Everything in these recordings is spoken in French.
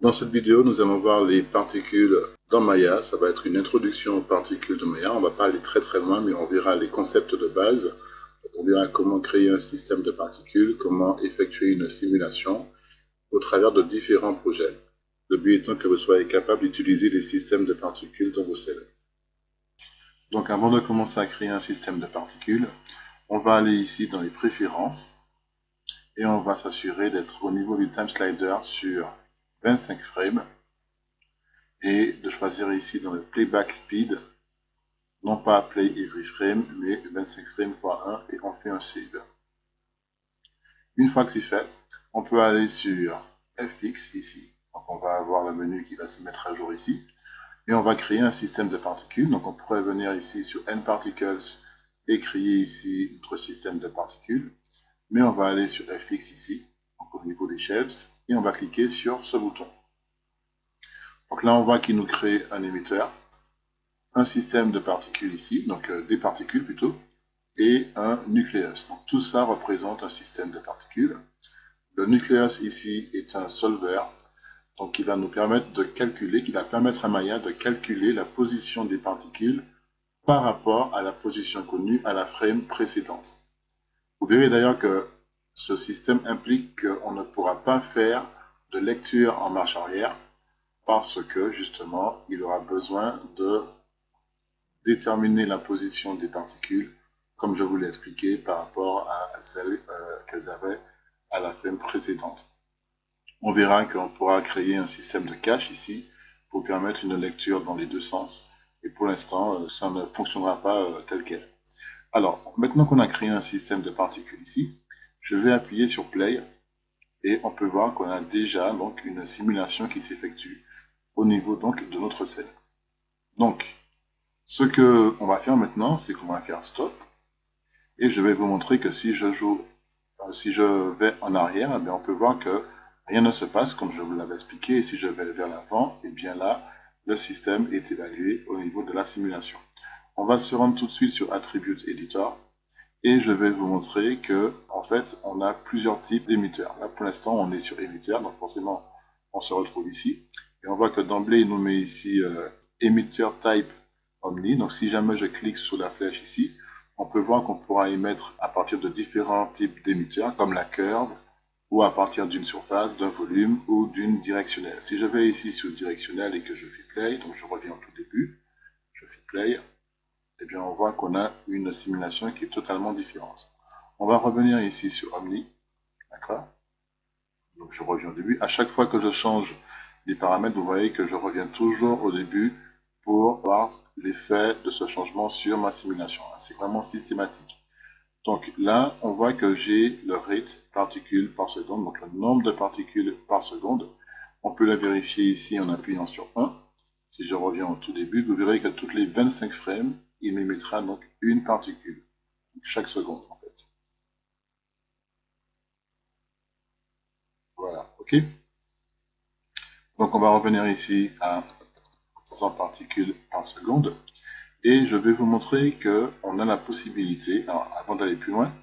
Dans cette vidéo, nous allons voir les particules dans Maya. Ça va être une introduction aux particules de Maya. On ne va pas aller très loin, mais on verra les concepts de base. On verra comment créer un système de particules, comment effectuer une simulation au travers de différents projets. Le but étant que vous soyez capable d'utiliser les systèmes de particules dans vos cellules. Donc avant de commencer à créer un système de particules, on va aller ici dans les préférences et on va s'assurer d'être au niveau du time slider sur 25 frames et de choisir ici dans le playback speed, non pas play every frame, mais 25 frames fois 1 et on fait un save. Une fois que c'est fait, on peut aller sur FX ici. Donc on va avoir le menu qui va se mettre à jour ici. Et on va créer un système de particules. Donc on pourrait venir ici sur nParticles et créer ici notre système de particules. Mais on va aller sur FX ici, donc au niveau des shelves, et on va cliquer sur ce bouton. Donc là on voit qu'il nous crée un émetteur, un système de particules ici, donc des particules plutôt, et un nucléus. Donc tout ça représente un système de particules. Le nucléus ici est un solver, donc qui va nous permettre de calculer, qui va permettre à Maya de calculer la position des particules par rapport à la position connue à la frame précédente. Vous verrez d'ailleurs que ce système implique qu'on ne pourra pas faire de lecture en marche arrière parce que justement il aura besoin de déterminer la position des particules comme je vous l'ai expliqué par rapport à celle qu'elles avaient à la frame précédente. On verra qu'on pourra créer un système de cache ici pour permettre une lecture dans les deux sens. Et pour l'instant, ça ne fonctionnera pas tel quel. Alors, maintenant qu'on a créé un système de particules ici, je vais appuyer sur Play et on peut voir qu'on a déjà donc une simulation qui s'effectue au niveau donc de notre scène. Donc, ce que on va faire maintenant, c'est qu'on va faire Stop et je vais vous montrer que si je vais en arrière, eh bien, on peut voir que rien ne se passe comme je vous l'avais expliqué. Et si je vais vers l'avant, et bien là, le système est évalué au niveau de la simulation. On va se rendre tout de suite sur Attribute Editor et je vais vous montrer que en fait, on a plusieurs types d'émetteurs. Là, pour l'instant, on est sur émetteur, donc forcément, on se retrouve ici. Et on voit que d'emblée, il nous met ici émetteur type Omni. Donc, si jamais je clique sur la flèche ici, on peut voir qu'on pourra émettre à partir de différents types d'émetteurs, comme la curve, ou à partir d'une surface, d'un volume ou d'une directionnelle. Si je vais ici sur directionnelle et que je fais play, donc je reviens au tout début, je fais play, et bien on voit qu'on a une simulation qui est totalement différente. On va revenir ici sur Omni, d'accord? Donc je reviens au début. À chaque fois que je change les paramètres, vous voyez que je reviens toujours au début pour voir l'effet de ce changement sur ma simulation. C'est vraiment systématique. Donc là, on voit que j'ai le rate particules par seconde, donc le nombre de particules par seconde. On peut la vérifier ici en appuyant sur 1. Si je reviens au tout début, vous verrez que toutes les 25 frames, il m'émettra donc une particule, chaque seconde en fait. Voilà, ok. Donc on va revenir ici à 100 particules par seconde. Et je vais vous montrer qu'on a la possibilité, alors avant d'aller plus loin,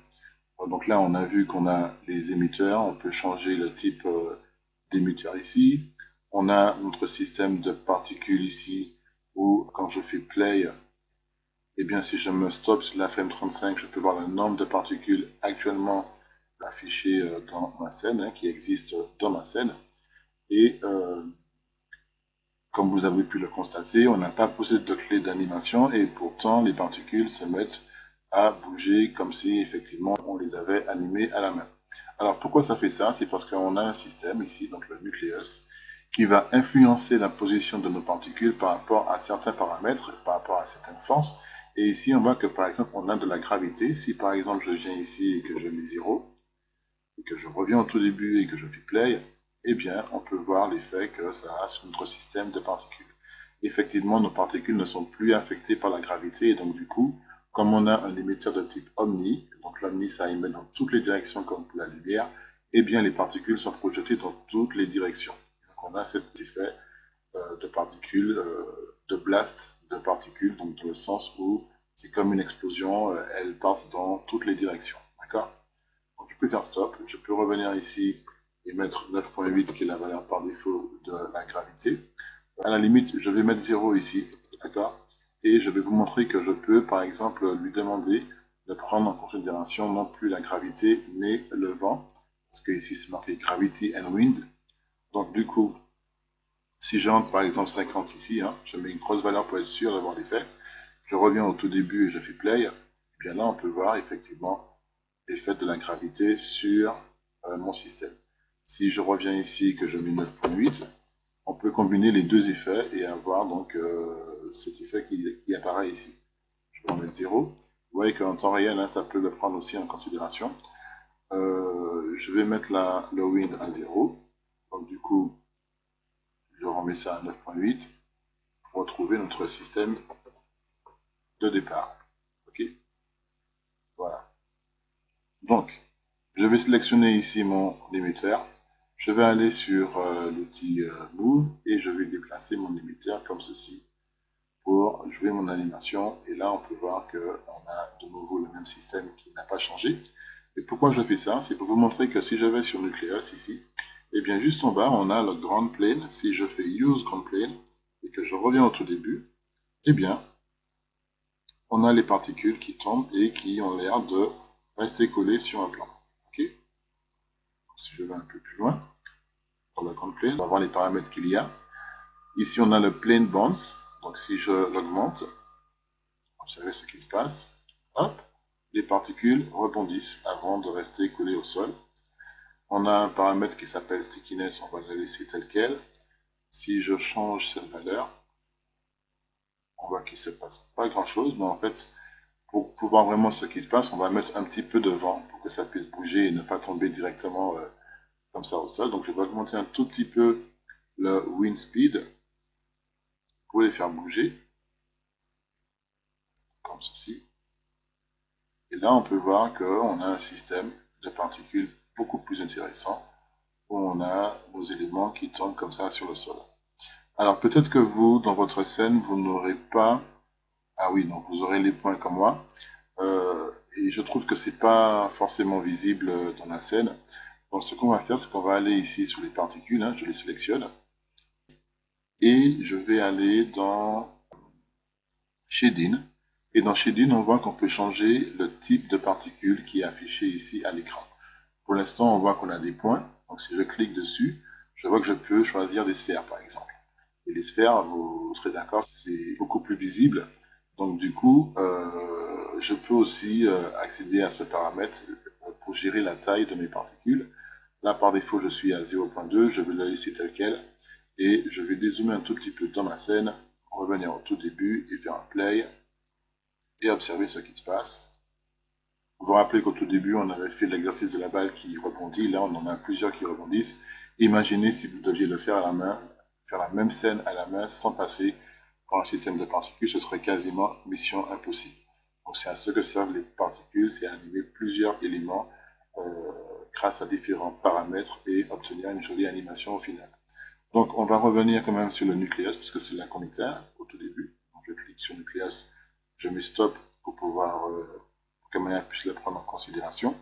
donc là on a vu qu'on a les émetteurs, on peut changer le type d'émetteur ici. On a notre système de particules ici, où quand je fais play, et bien si je me stoppe sur la frame 35, je peux voir le nombre de particules actuellement affichées dans ma scène, qui existe dans ma scène. Et comme vous avez pu le constater, on n'a pas posé de clé d'animation et pourtant les particules se mettent à bouger comme si effectivement on les avait animées à la main. Alors pourquoi ça fait ça? C'est parce qu'on a un système ici, donc le nucléus, qui va influencer la position de nos particules par rapport à certains paramètres, par rapport à certaines forces. Et ici on voit que par exemple on a de la gravité. Si par exemple je viens ici et que je mets 0, et que je reviens au tout début et que je fais play, eh bien, on peut voir l'effet que ça a sur notre système de particules. Effectivement, nos particules ne sont plus affectées par la gravité, et donc du coup, comme on a un émetteur de type Omni, donc l'Omni, ça émet dans toutes les directions comme pour la lumière, eh bien, les particules sont projetées dans toutes les directions. Donc on a cet effet de particules, de blast de particules, donc dans le sens où c'est comme une explosion, elles partent dans toutes les directions. D'accord? Donc, je peux faire stop, je peux revenir ici et mettre 9.8 qui est la valeur par défaut de la gravité. À la limite, je vais mettre 0 ici, d'accord? Et je vais vous montrer que je peux, par exemple, lui demander de prendre en considération non plus la gravité, mais le vent, parce que ici c'est marqué Gravity and Wind. Donc du coup, si j'entre par exemple 50 ici, hein, je mets une grosse valeur pour être sûr d'avoir l'effet, je reviens au tout début et je fais play, et bien là on peut voir effectivement l'effet de la gravité sur mon système. Si je reviens ici et que je mets 9.8, on peut combiner les deux effets et avoir donc cet effet qui apparaît ici. Je vais en mettre 0. Vous voyez qu'en temps réel, hein, ça peut le prendre aussi en considération. Je vais mettre le wind à 0. Donc du coup, je remets ça à 9.8 pour retrouver notre système de départ. Ok, voilà. Donc, je vais sélectionner ici mon émetteur. Je vais aller sur l'outil Move et je vais déplacer mon émetteur comme ceci pour jouer mon animation. Et là, on peut voir qu'on a de nouveau le même système qui n'a pas changé. Et pourquoi je fais ça? C'est pour vous montrer que si je vais sur Nucleus ici, et bien juste en bas, on a le Ground Plane. Si je fais Use Ground Plane et que je reviens au tout début, eh bien, on a les particules qui tombent et qui ont l'air de rester collées sur un plan. Ok, si je vais un peu plus loin, dans le Ground Plane, on va voir les paramètres qu'il y a. Ici, on a le Plane Bounce. Donc, si je l'augmente, observez ce qui se passe. Hop, les particules rebondissent avant de rester collées au sol. On a un paramètre qui s'appelle stickiness, on va le laisser tel quel. Si je change cette valeur, on voit qu'il ne se passe pas grand chose, mais en fait, pour voir vraiment ce qui se passe, on va mettre un petit peu de vent pour que ça puisse bouger et ne pas tomber directement comme ça au sol. Donc je vais augmenter un tout petit peu le wind speed pour les faire bouger, comme ceci. Et là, on peut voir qu'on a un système de particules beaucoup plus intéressant, où on a nos éléments qui tombent comme ça sur le sol. Alors peut-être que vous, dans votre scène, vous n'aurez pas... Ah oui, donc vous aurez les points comme moi. Et je trouve que c'est pas forcément visible dans la scène. Donc ce qu'on va faire, c'est qu'on va aller ici sur les particules, hein, je les sélectionne. Et je vais aller dans Shading. Et dans Shading, on voit qu'on peut changer le type de particules qui est affiché ici à l'écran. Pour l'instant, on voit qu'on a des points. Donc si je clique dessus, je vois que je peux choisir des sphères, par exemple. Et les sphères, vous serez d'accord, c'est beaucoup plus visible. Donc du coup, je peux aussi accéder à ce paramètre pour gérer la taille de mes particules. Là, par défaut, je suis à 0.2, je vais le laisser tel quel. Et je vais dézoomer un tout petit peu dans ma scène, revenir au tout début et faire un play et observer ce qui se passe. Vous vous rappelez qu'au tout début, on avait fait l'exercice de la balle qui rebondit. Là, on en a plusieurs qui rebondissent. Imaginez si vous deviez le faire à la main, faire la même scène à la main sans passer par un système de particules, ce serait quasiment mission impossible. Donc, c'est à ce que servent les particules, c'est animer plusieurs éléments grâce à différents paramètres et obtenir une jolie animation au final. Donc, on va revenir quand même sur le nucléus, parce que c'est là qu'on était au tout début. Donc, je clique sur nucléus, je mets stop pour pouvoir que Maya puisse le prendre en considération.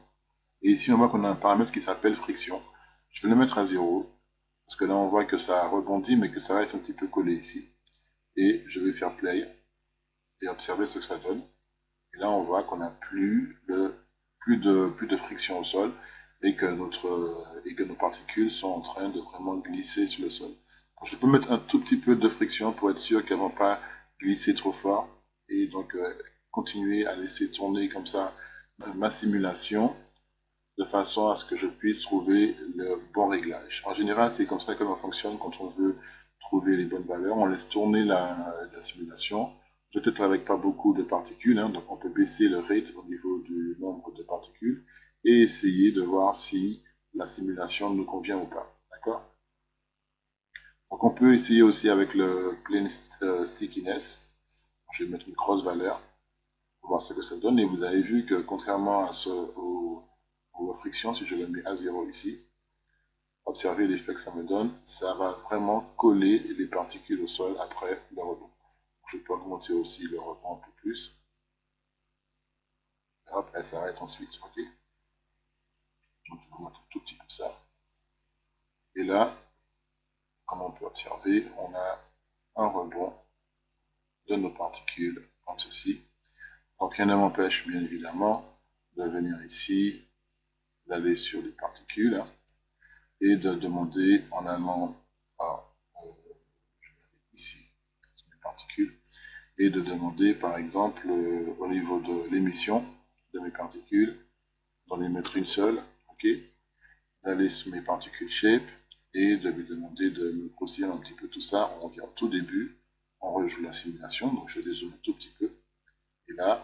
Et ici, on voit qu'on a un paramètre qui s'appelle friction. Je vais le mettre à 0, parce que là, on voit que ça rebondit, mais que ça reste un petit peu collé ici. Et je vais faire play et observer ce que ça donne. Et là, on voit qu'on n'a plus de friction au sol et que nos particules sont en train de vraiment glisser sur le sol. Donc, je peux mettre un tout petit peu de friction pour être sûr qu'elles ne vont pas glisser trop fort et donc continuer à laisser tourner comme ça ma simulation de façon à ce que je puisse trouver le bon réglage. En général, c'est comme ça que l'on fonctionne quand on veut trouver les bonnes valeurs. On laisse tourner la simulation, peut-être avec pas beaucoup de particules, hein, donc on peut baisser le rate au niveau du nombre de particules et essayer de voir si la simulation nous convient ou pas. D'accord? Donc on peut essayer aussi avec le plane stickiness. Je vais mettre une grosse valeur pour voir ce que ça donne. Et vous avez vu que contrairement aux frictions, si je le mets à 0 ici, observez l'effet que ça me donne, ça va vraiment coller les particules au sol après le rebond. Je peux augmenter aussi le rebond un peu plus. Hop, elle s'arrête ensuite. Ok. Donc je vais augmenter un tout petit peu ça. Et là, comme on peut observer, on a un rebond de nos particules, comme ceci. Donc rien ne m'empêche, bien évidemment, de venir ici, d'aller sur les particules, hein, et de demander en allant ici, sur les particules, et de demander par exemple au niveau de l'émission de mes particules, d'en émettre une seule, ok, d'aller sur mes particules shape et de lui demander de me grossir un petit peu tout ça. On revient au tout début, on rejoue la simulation, donc je dézoome un tout petit peu, et là,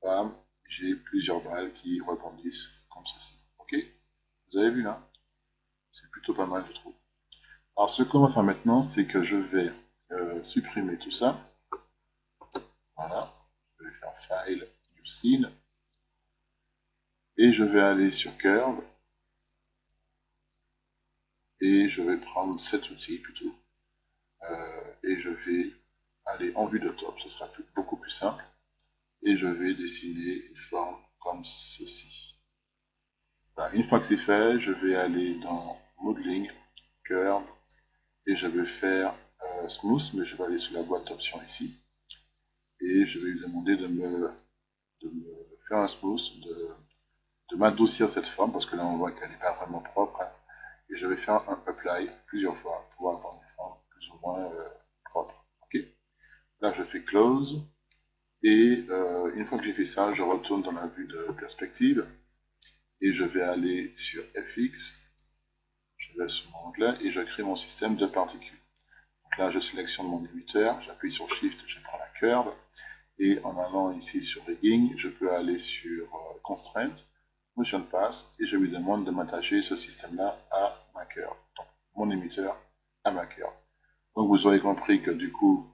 bam, j'ai plusieurs balles qui rebondissent comme ceci, ok. Vous avez vu là, c'est plutôt pas mal je trouve. Alors ce qu'on va faire maintenant, c'est que je vais supprimer tout ça. Voilà, je vais faire File, New Scene, et je vais aller sur Curve, et je vais prendre cet outil plutôt, et je vais aller en vue de top, ce sera beaucoup plus simple, et je vais dessiner une forme comme ceci. Voilà, une fois que c'est fait, je vais aller dans Modeling, Curve, et je vais faire Smooth, mais je vais aller sur la boîte d'options ici, et je vais lui demander de me faire un smooth, de m'adoucir cette forme, parce que là on voit qu'elle n'est pas vraiment propre, hein. Et je vais faire un apply plusieurs fois pour avoir une forme plus ou moins propre. Okay. Là je fais close, et une fois que j'ai fait ça, je retourne dans la vue de perspective, et je vais aller sur FX, je vais sur mon onglet, et je crée mon système de particules. Donc là je sélectionne mon émetteur, j'appuie sur Shift, je prends la curve, et en allant ici sur Rigging, je peux aller sur Constraint, Motion Pass, et je lui demande de m'attacher ce système-là à ma curve. Donc, mon émetteur à ma curve. Donc, vous aurez compris que du coup,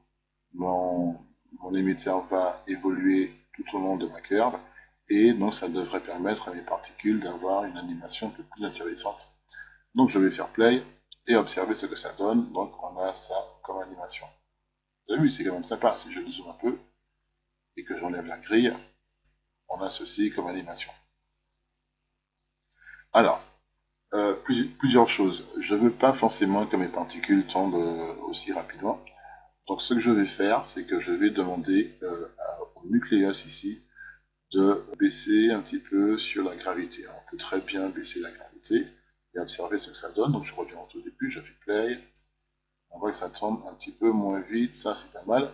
mon émetteur va évoluer tout au long de ma curve, et donc ça devrait permettre à mes particules d'avoir une animation un peu plus intéressante. Donc, je vais faire Play et observer ce que ça donne. Donc, on a ça comme animation. Vous avez vu, c'est quand même sympa. Si je dézoome un peu et que j'enlève la grille, on a ceci comme animation. Alors, plusieurs choses. Je ne veux pas forcément que mes particules tombent aussi rapidement. Donc ce que je vais faire, c'est que je vais demander au nucléus ici de baisser un petit peu sur la gravité. On peut très bien baisser la gravité et observer ce que ça donne. Donc je reviens au tout début, je fais play. On voit que ça tombe un petit peu moins vite, ça c'est pas mal.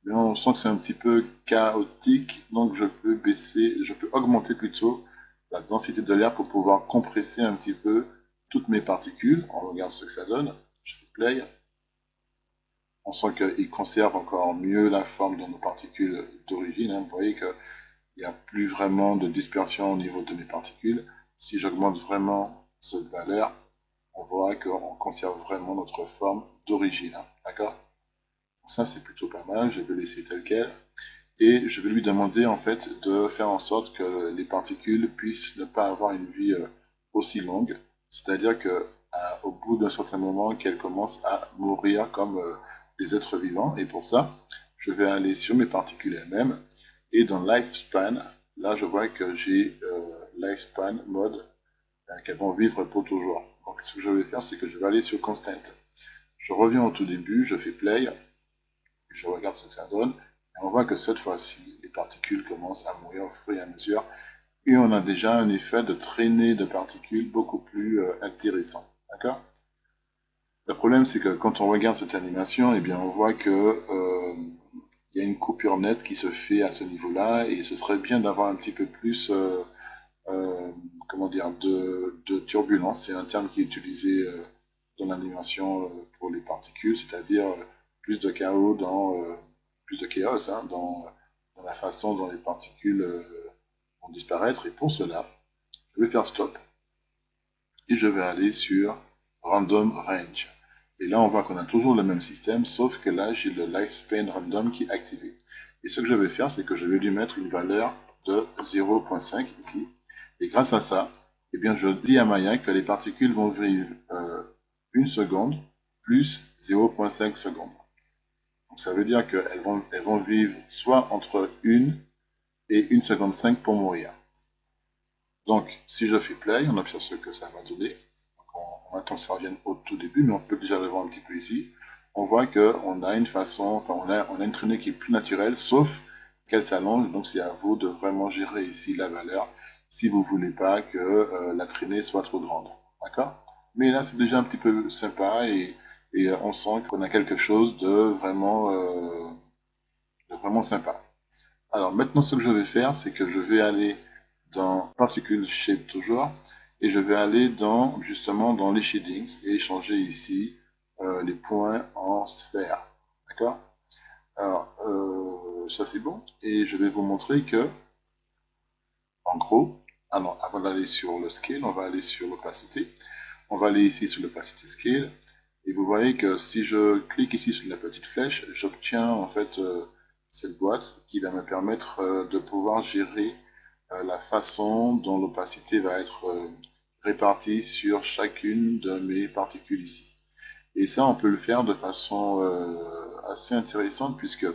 Mais on sent que c'est un petit peu chaotique, donc je peux baisser, je peux augmenter plutôt la densité de l'air pour pouvoir compresser un petit peu toutes mes particules. On regarde ce que ça donne. Je fais play. On sent qu'il conserve encore mieux la forme de nos particules d'origine, hein. Vous voyez qu'il n'y a plus vraiment de dispersion au niveau de mes particules. Si j'augmente vraiment cette valeur, on voit qu'on conserve vraiment notre forme d'origine, hein. D'accord? Ça, c'est plutôt pas mal. Je vais le laisser tel quel. Et je vais lui demander en fait de faire en sorte que les particules puissent ne pas avoir une vie aussi longue. C'est-à-dire que au bout d'un certain moment, qu'elles commencent à mourir comme les êtres vivants. Et pour ça, je vais aller sur mes particules elles-mêmes. Et dans Lifespan, là, je vois que j'ai Lifespan mode, qu'elles vont vivre pour toujours. Donc, ce que je vais faire, c'est que je vais aller sur Constant. Je reviens au tout début, je fais Play, je regarde ce que ça donne, et on voit que cette fois-ci, les particules commencent à mourir au fur et à mesure, et on a déjà un effet de traînée de particules beaucoup plus intéressant. D'accord? Le problème, c'est que quand on regarde cette animation, eh bien, on voit que y a une coupure nette qui se fait à ce niveau-là, et ce serait bien d'avoir un petit peu plus comment dire, de turbulence. C'est un terme qui est utilisé dans l'animation pour les particules, c'est-à-dire plus de chaos plus de chaos, hein, dans la façon dont les particules vont disparaître. Et pour cela, je vais faire stop et je vais aller sur Random Range. Et là, on voit qu'on a toujours le même système, sauf que là, j'ai le Lifespan Random qui est activé. Et ce que je vais faire, c'est que je vais lui mettre une valeur de 0.5 ici. Et grâce à ça, eh bien, je dis à Maya que les particules vont vivre 1 seconde plus 0.5 secondes. Donc ça veut dire qu'elles vont vivre soit entre 1 et 1 seconde 5 pour mourir. Donc, si je fais play, on observe ce que ça va donner. on attend que ça revienne au tout début, mais on peut déjà le voir un petit peu ici. On voit qu'on a une façon, enfin on a une traînée qui est plus naturelle, sauf qu'elle s'allonge, donc c'est à vous de vraiment gérer ici la valeur, si vous voulez pas que la traînée soit trop grande. D'accord? Mais là c'est déjà un petit peu sympa et on sent qu'on a quelque chose de vraiment sympa. Alors maintenant ce que je vais faire, c'est que je vais aller dans Particle Shape toujours, et je vais aller dans justement dans les shadings et changer ici les points en sphère. D'accord? Alors ça c'est bon, et je vais vous montrer que en gros, ah non, avant d'aller sur le scale, on va aller sur l'opacité. On va aller ici sur l'opacité scale, et vous voyez que si je clique ici sur la petite flèche, j'obtiens en fait cette boîte qui va me permettre de pouvoir gérer la façon dont l'opacité va être répartie sur chacune de mes particules ici. Et ça, on peut le faire de façon assez intéressante puisque,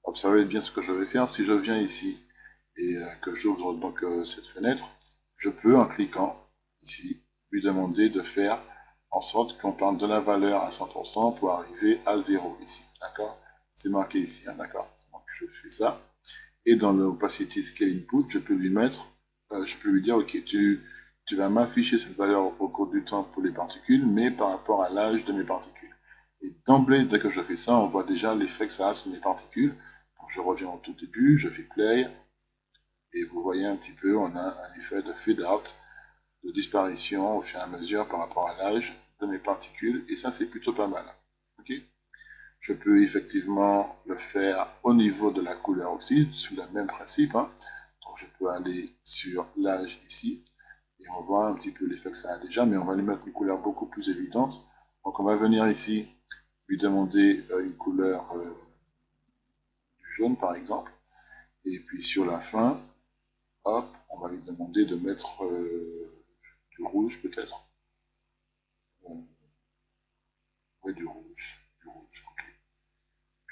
observez bien ce que je vais faire, si je viens ici et que j'ouvre donc cette fenêtre, je peux, en cliquant ici, lui demander de faire en sorte qu'on parte de la valeur à 100% pour arriver à 0 ici. D'accord? C'est marqué ici, hein, d'accord? Donc je fais ça. Et dans l'opacity scale input, je peux lui mettre, je peux lui dire, ok, tu vas m'afficher cette valeur au cours du temps pour les particules, mais par rapport à l'âge de mes particules. Et d'emblée, dès que je fais ça, on voit déjà l'effet que ça a sur mes particules. Donc je reviens au tout début, je fais play, et vous voyez un petit peu, on a un effet de fade out, de disparition au fur et à mesure par rapport à l'âge de mes particules, et ça c'est plutôt pas mal. Ok? Je peux effectivement le faire au niveau de la couleur aussi, sous le même principe. Hein. Donc je peux aller sur l'âge ici, et on voit un petit peu l'effet que ça a déjà, mais on va lui mettre une couleur beaucoup plus évidente. Donc on va venir ici, lui demander une couleur du jaune par exemple, et puis sur la fin, hop, on va lui demander de mettre du rouge peut-être. Oui, du rouge, ok.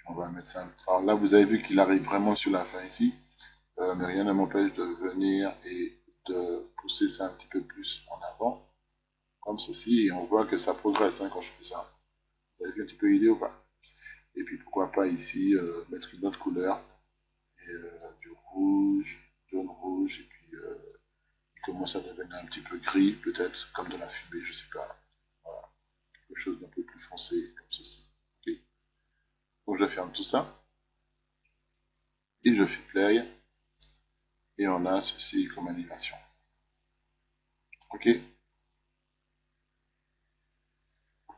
On va mettre ça. Alors là, vous avez vu qu'il arrive vraiment sur la fin ici. Mais rien ne m'empêche de venir et de pousser ça un petit peu plus en avant, comme ceci, et on voit que ça progresse hein, quand je fais ça. Vous avez vu un petit peu l'idée ou pas? Et puis pourquoi pas ici mettre une autre couleur, et, du rouge, jaune rouge, et puis il commence à devenir un petit peu gris, peut-être comme de la fumée, je sais pas. Voilà, quelque chose d'un peu plus foncé, comme ceci. Okay. Donc je ferme tout ça, et je fais play, et on a ceci comme animation. Ok.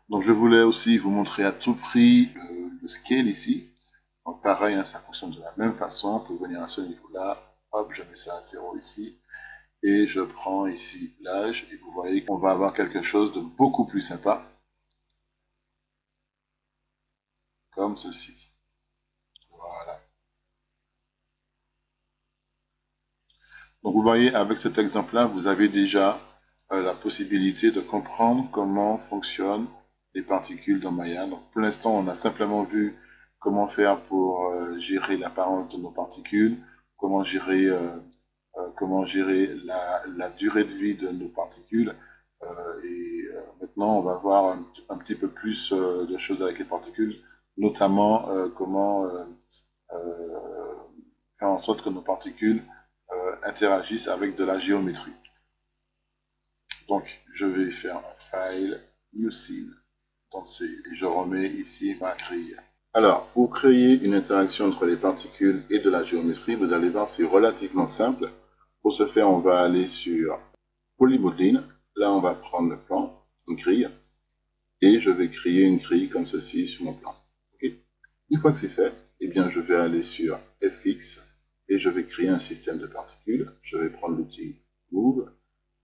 Donc je voulais aussi vous montrer à tout prix le scale ici. Donc pareil, hein, ça fonctionne de la même façon. Pour venir à ce niveau-là, hop, je mets ça à 0 ici. Et je prends ici l'âge. Et vous voyez qu'on va avoir quelque chose de beaucoup plus sympa. Comme ceci. Voilà. Donc vous voyez, avec cet exemple-là, vous avez déjà la possibilité de comprendre comment fonctionnent les particules dans Maya. Donc pour l'instant, on a simplement vu comment faire pour gérer l'apparence de nos particules, comment gérer la durée de vie de nos particules. Maintenant, on va voir un petit peu plus de choses avec les particules, notamment comment faire en sorte que nos particules interagissent avec de la géométrie. Donc, je vais faire un file, new scene, donc et je remets ici ma grille. Alors, pour créer une interaction entre les particules et de la géométrie, vous allez voir, c'est relativement simple. Pour ce faire, on va aller sur Polymodeling. Là, on va prendre le plan, une grille, et je vais créer une grille comme ceci sur mon plan. Okay. Une fois que c'est fait, eh bien, je vais aller sur FX et je vais créer un système de particules. Je vais prendre l'outil Move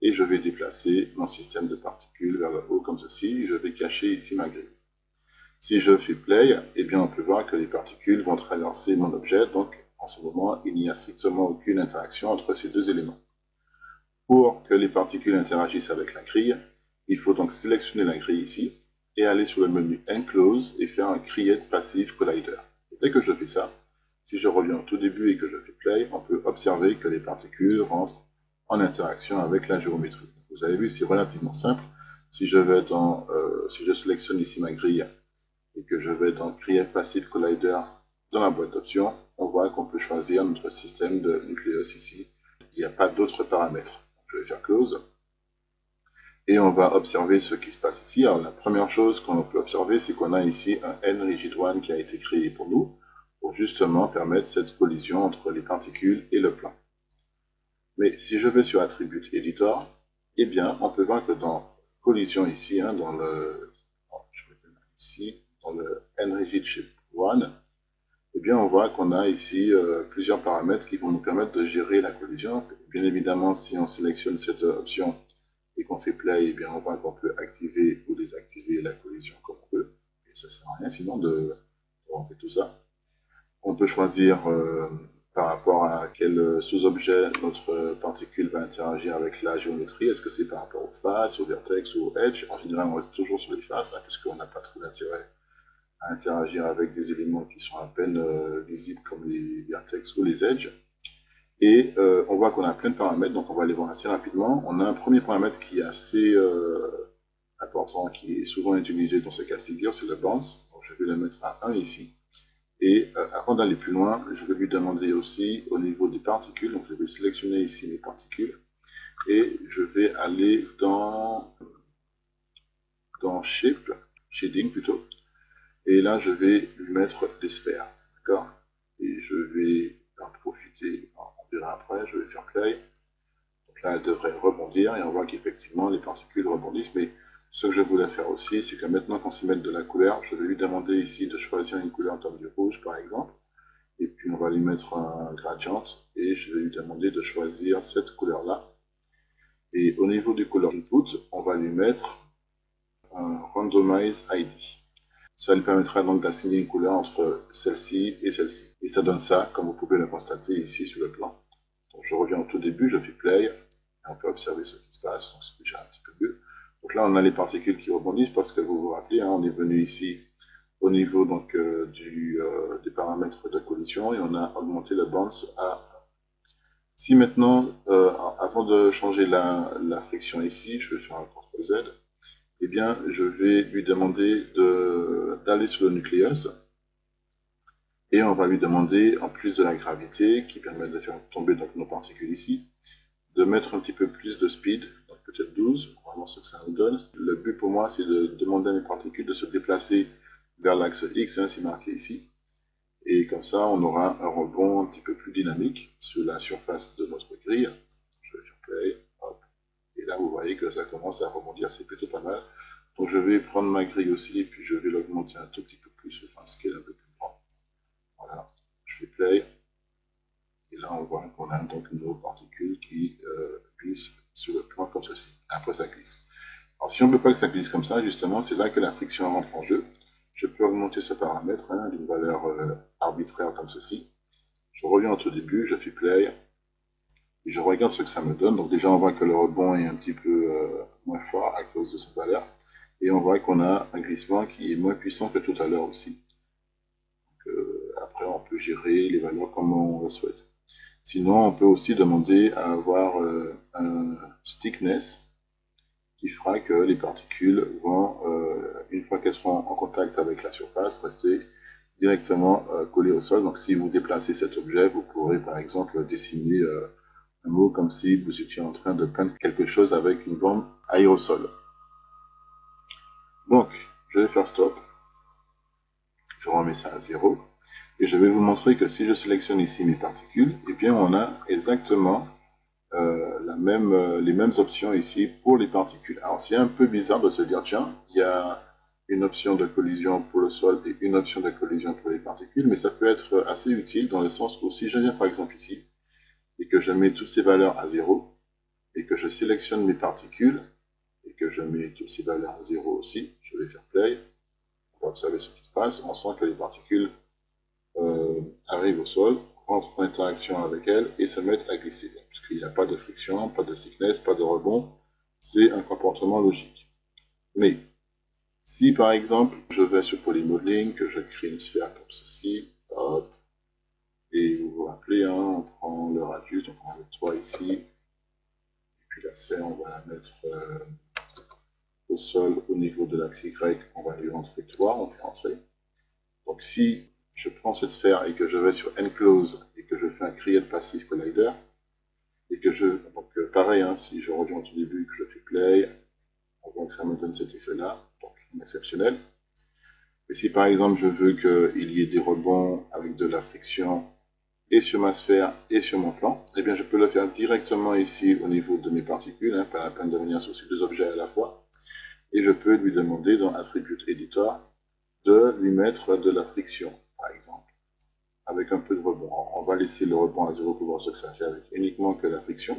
et je vais déplacer mon système de particules vers le haut comme ceci. Je vais cacher ici ma grille. Si je fais Play, eh bien, on peut voir que les particules vont traverser mon objet. Donc, en ce moment, il n'y a strictement aucune interaction entre ces deux éléments. Pour que les particules interagissent avec la grille, il faut donc sélectionner la grille ici et aller sur le menu Enclose et faire un Create Passive Collider. Et dès que je fais ça, si je reviens au tout début et que je fais Play, on peut observer que les particules rentrent en interaction avec la géométrie. Vous avez vu, c'est relativement simple. Si je vais dans, si je sélectionne ici ma grille et que je vais dans Create Passive Collider dans la boîte d'options, on voit qu'on peut choisir notre système de nucléus ici. Il n'y a pas d'autres paramètres. Je vais faire Close. Et on va observer ce qui se passe ici. Alors la première chose qu'on peut observer, c'est qu'on a ici un N-Rigid1 qui a été créé pour nous, pour justement permettre cette collision entre les particules et le plan. Mais si je vais sur Attribute Editor, eh bien, on peut voir que dans collision ici, hein, dans le, je vais le mettre ici, dans le N-Rigid Shape 1, eh bien, on voit qu'on a ici plusieurs paramètres qui vont nous permettre de gérer la collision. Bien évidemment, si on sélectionne cette option et qu'on fait play, eh bien, on voit qu'on peut activer ou désactiver la collision comme on veut. Et ça ne sert à rien sinon de faire tout ça. On peut choisir par rapport à quel sous-objet notre particule va interagir avec la géométrie. Est-ce que c'est par rapport aux faces, au vertex ou au edge? En général, on reste toujours sur les faces, hein, puisqu'on n'a pas trop d'intérêt à interagir avec des éléments qui sont à peine visibles comme les vertex ou les edges. Et on voit qu'on a plein de paramètres, donc on va les voir assez rapidement. On a un premier paramètre qui est assez important, qui est souvent utilisé dans ce cas de figure, c'est le bounce. Donc je vais le mettre à 1 ici. Et avant d'aller plus loin, je vais lui demander aussi au niveau des particules, donc je vais sélectionner ici mes particules, et je vais aller dans Shape, Shading plutôt, et là je vais lui mettre des sphères, d'accord? Et je vais en profiter, on verra après, je vais faire Play. Donc là, elle devrait rebondir et on voit qu'effectivement les particules rebondissent. Mais ce que je voulais faire aussi, c'est que maintenant qu'on s'y met de la couleur, je vais lui demander ici de choisir une couleur comme du rouge par exemple. Et puis on va lui mettre un gradient et je vais lui demander de choisir cette couleur-là. Et au niveau du color input, on va lui mettre un randomize ID. Ça lui permettra donc d'assigner une couleur entre celle-ci et celle-ci. Et ça donne ça, comme vous pouvez le constater ici sur le plan. Donc je reviens au tout début, je fais play, et on peut observer ce qui se passe, donc c'est déjà un petit peu mieux. Donc là, on a les particules qui rebondissent parce que vous vous rappelez, hein, on est venu ici au niveau donc, des paramètres de collision et on a augmenté le bounce à 1. Si maintenant, avant de changer la friction ici, je vais faire un CTRL Z, eh bien, je vais lui demander d'aller sur le nucléus et on va lui demander, en plus de la gravité qui permet de faire tomber donc, nos particules ici, de mettre un petit peu plus de speed, donc peut-être 12, on va voir ce que ça nous donne. Le but pour moi, c'est de demander à mes particules de se déplacer vers l'axe X, hein, c'est marqué ici. Et comme ça, on aura un rebond un petit peu plus dynamique sur la surface de notre grille. Je vais faire play, hop. Et là, vous voyez que ça commence à rebondir, c'est plutôt pas mal. Donc je vais prendre ma grille aussi, et puis je vais l'augmenter un tout petit peu plus, enfin scale un peu plus grand. Voilà, je fais play. Et là, on voit qu'on a donc une autre particule qui glisse sur le plan comme ceci. Après, ça glisse. Alors, si on ne veut pas que ça glisse comme ça, justement, c'est là que la friction rentre en jeu. Je peux augmenter ce paramètre hein, d'une valeur arbitraire comme ceci. Je reviens au tout début, je fais play, et je regarde ce que ça me donne. Donc déjà, on voit que le rebond est un petit peu moins fort à cause de cette valeur. Et on voit qu'on a un glissement qui est moins puissant que tout à l'heure aussi. Donc, après, on peut gérer les valeurs comme on le souhaite. Sinon, on peut aussi demander à avoir un stickness qui fera que les particules vont, une fois qu'elles seront en contact avec la surface, rester directement collées au sol. Donc si vous déplacez cet objet, vous pourrez par exemple dessiner un mot comme si vous étiez en train de peindre quelque chose avec une bombe aérosol. Donc, je vais faire stop. Je remets ça à 0. Et je vais vous montrer que si je sélectionne ici mes particules, eh bien on a exactement les mêmes options ici pour les particules. Alors c'est un peu bizarre de se dire, tiens, il y a une option de collision pour le sol et une option de collision pour les particules, mais ça peut être assez utile dans le sens où si je viens par exemple ici, et que je mets toutes ces valeurs à 0, et que je sélectionne mes particules, et que je mets toutes ces valeurs à 0 aussi, je vais faire play, on va observer ce qui se passe, on sent que les particules arrivent au sol, rentrent en interaction avec elles et se mettent à glisser. Puisqu'il n'y a pas de friction, pas de thickness, pas de rebond, c'est un comportement logique. Mais si par exemple je vais sur Polymodeling, que je crée une sphère comme ceci, hop, et vous vous rappelez, hein, on prend le radius, donc on va mettre 3 ici, et puis la sphère on va la mettre au sol au niveau de l'axe Y, on va lui entrer 3, on fait entrer. Donc si je prends cette sphère et que je vais sur Enclose et que je fais un Create Passive Collider, et que donc pareil, hein, si je reviens au tout début, que je fais Play, on voit que ça me donne cet effet-là, donc exceptionnel. Et si par exemple je veux qu'il y ait des rebonds avec de la friction et sur ma sphère et sur mon plan, eh bien je peux le faire directement ici au niveau de mes particules, hein, pas la peine de venir sur ces deux objets à la fois. Et je peux lui demander dans Attribute Editor de lui mettre de la friction, par exemple, avec un peu de rebond. On va laisser le rebond à 0 pour voir ce que ça fait avec uniquement que la friction.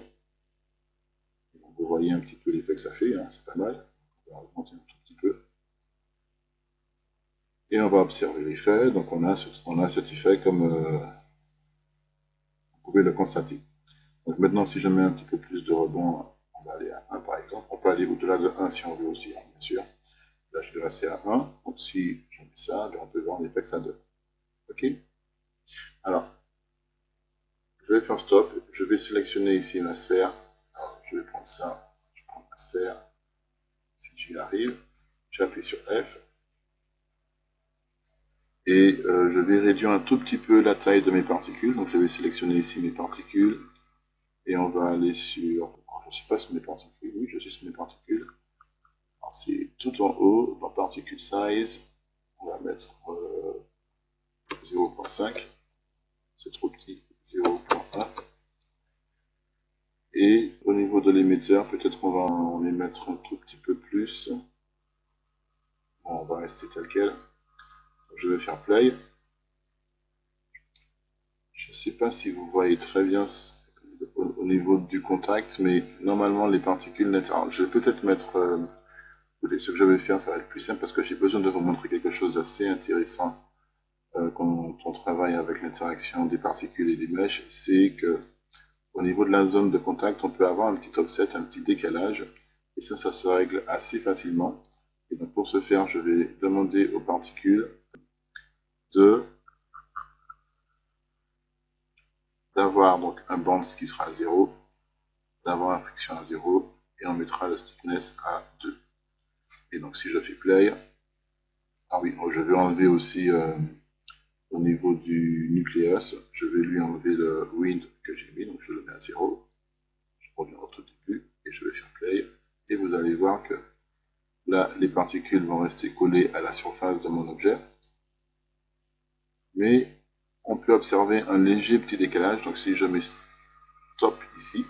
Donc, vous voyez un petit peu l'effet que ça fait, hein, c'est pas mal. On va augmenter un tout petit peu. Et on va observer l'effet. Donc on a cet effet comme vous pouvez le constater. Donc maintenant, si je mets un petit peu plus de rebond, on va aller à 1 par exemple. On peut aller au-delà de 1 si on veut aussi, hein, bien sûr. Là, je vais rester à 1. Donc si je mets ça, on peut voir l'effet que ça donne. OK? Alors, je vais faire stop. Je vais sélectionner ici ma sphère. Alors, je vais prendre ça. Je prends ma sphère. Si j'y arrive, j'appuie sur F. Et je vais réduire un tout petit peu la taille de mes particules. Donc je vais sélectionner ici mes particules. Et on va aller sur... Alors, je ne suis pas sur mes particules. Oui, je suis sur mes particules. Alors c'est tout en haut, dans Particle Size. On va mettre 0.5. C'est trop petit. 0.1. Et au niveau de l'émetteur, peut-être qu'on va en émettre un tout petit peu plus. Bon, on va rester tel quel. Je vais faire play. Je ne sais pas si vous voyez très bien au niveau du contact, mais normalement les particules nettes. Alors, je vais peut-être mettre. Ce que je vais faire, ça va être plus simple parce que j'ai besoin de vous montrer quelque chose d'assez intéressant quand on travaille avec l'interaction des particules et des mèches. C'est que au niveau de la zone de contact, on peut avoir un petit offset, un petit décalage, et ça se règle assez facilement. Et donc pour ce faire, je vais demander aux particules d'avoir donc un band qui sera à 0, d'avoir la friction à 0, et on mettra le stiffness à 2. Et donc si je fais play, ah oui, je vais enlever aussi au niveau du nucléus, je vais lui enlever le wind que j'ai mis, donc je le mets à 0. Je reviens au tout début et je vais faire play. Et vous allez voir que là, les particules vont rester collées à la surface de mon objet. Mais on peut observer un léger petit décalage. Donc si je mets stop ici,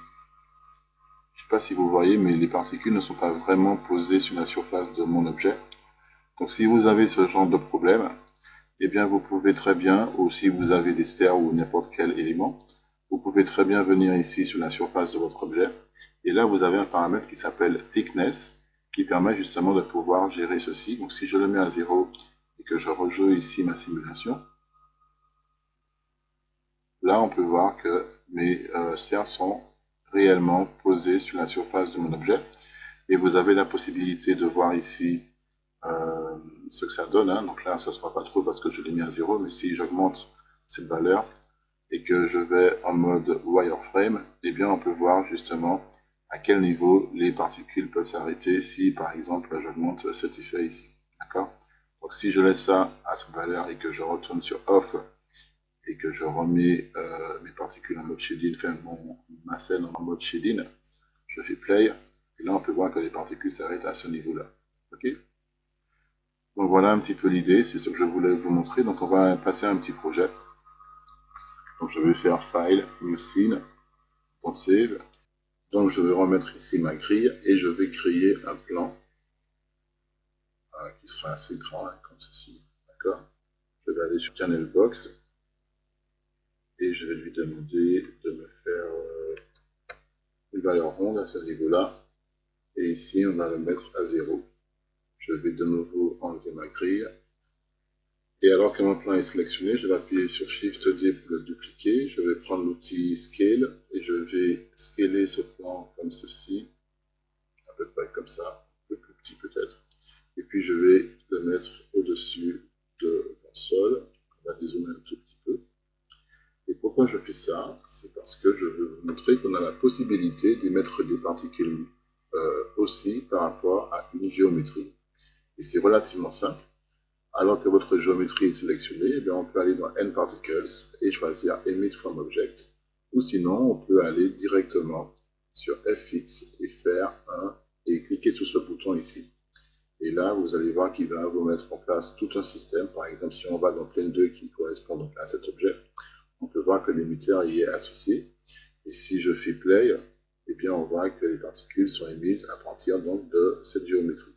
je ne sais pas si vous voyez, mais les particules ne sont pas vraiment posées sur la surface de mon objet. Donc si vous avez ce genre de problème, eh bien vous pouvez très bien, ou si vous avez des sphères ou n'importe quel élément, vous pouvez très bien venir ici sur la surface de votre objet. Et là, vous avez un paramètre qui s'appelle Thickness, qui permet justement de pouvoir gérer ceci. Donc si je le mets à 0 et que je rejoue ici ma simulation, là on peut voir que mes sphères sont réellement posées sur la surface de mon objet. Et vous avez la possibilité de voir ici ce que ça donne. Hein. Donc là, ça ne se voit pas trop parce que je l'ai mis à 0, mais si j'augmente cette valeur et que je vais en mode wireframe, eh bien on peut voir justement à quel niveau les particules peuvent s'arrêter si par exemple j'augmente cet effet ici. D'accord? Donc si je laisse ça à cette valeur et que je retourne sur off et que je remets mes particules en mode shading, enfin ma scène en mode shading, je fais play et là on peut voir que les particules s'arrêtent à ce niveau-là. Ok? Donc voilà un petit peu l'idée, c'est ce que je voulais vous montrer. Donc on va passer à un petit projet. Donc je vais faire File, New Scene, Save. Donc je vais remettre ici ma grille et je vais créer un plan qui sera assez grand, hein, comme ceci. D'accord? Je vais aller sur Channel Box et je vais lui demander de me faire une valeur ronde à ce niveau-là. Et ici on va le mettre à 0. Je vais de nouveau enlever ma grille. Et alors que mon plan est sélectionné, je vais appuyer sur Shift D pour le dupliquer. Je vais prendre l'outil Scale et je vais scaler ce plan comme ceci, à peu près comme ça, un peu plus petit peut-être. Et puis je vais le mettre au-dessus de mon sol. On va dézoomer un tout petit peu. Et pourquoi je fais ça? C'est parce que je veux vous montrer qu'on a la possibilité d'y mettre des particules au aussi par rapport à une géométrie. Et c'est relativement simple. Alors que votre géométrie est sélectionnée, eh bien, on peut aller dans nParticles et choisir Emit from Object. Ou sinon, on peut aller directement sur FX et faire et cliquer sur ce bouton ici. Et là, vous allez voir qu'il va vous mettre en place tout un système. Par exemple, si on va dans Plane 2 qui correspond donc à cet objet, on peut voir que l'émetteur y est associé. Et si je fais Play, eh bien, on voit que les particules sont émises à partir donc de cette géométrie.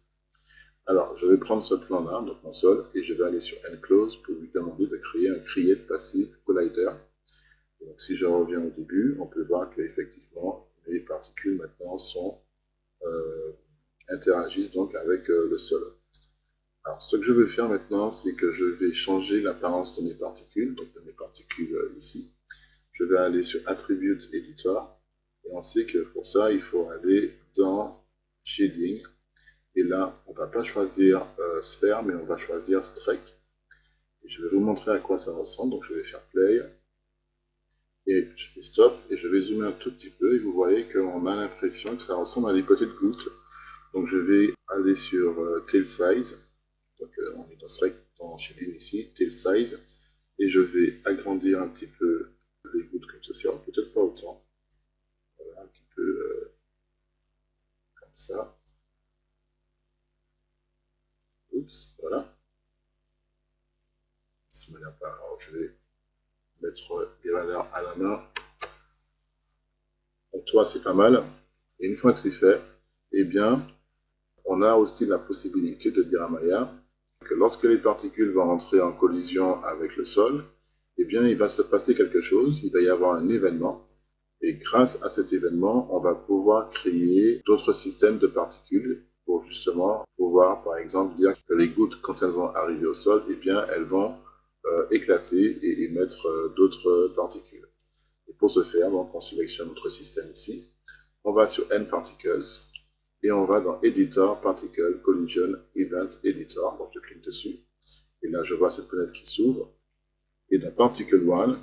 Alors, je vais prendre ce plan-là, donc mon sol, et je vais aller sur Enclose pour lui demander de créer un Create Passive Collider. Donc, si je reviens au début, on peut voir qu'effectivement, les particules maintenant interagissent donc avec le sol. Alors, ce que je vais faire maintenant, c'est que je vais changer l'apparence de mes particules, donc de mes particules ici. Je vais aller sur Attribute Editor, et on sait que pour ça, il faut aller dans Shading, et là, on ne va pas choisir Sphere, mais on va choisir Streak. Et je vais vous montrer à quoi ça ressemble, donc je vais faire Play, et je fais Stop, et je vais zoomer un tout petit peu, et vous voyez qu'on a l'impression que ça ressemble à des petites gouttes. Donc je vais aller sur Tail Size, donc on est dans Shading ici, Tail Size, et je vais agrandir un petit peu les gouttes comme ceci, alors peut-être pas autant, voilà, un petit peu comme ça, oups, voilà, alors je vais mettre des valeurs à la main, donc toi c'est pas mal, et une fois que c'est fait, eh bien, on a aussi la possibilité de dire à Maya que lorsque les particules vont rentrer en collision avec le sol, eh bien, il va se passer quelque chose, il va y avoir un événement, et grâce à cet événement, on va pouvoir créer d'autres systèmes de particules pour justement pouvoir, par exemple, dire que les gouttes, quand elles vont arriver au sol, eh bien, elles vont éclater et émettre d'autres particules. Et pour ce faire, donc, on sélectionne notre système ici, on va sur nParticles, et on va dans Editor, Particle, Collision, Event, Editor. Donc je clique dessus. Et là, je vois cette fenêtre qui s'ouvre. Et dans Particle 1,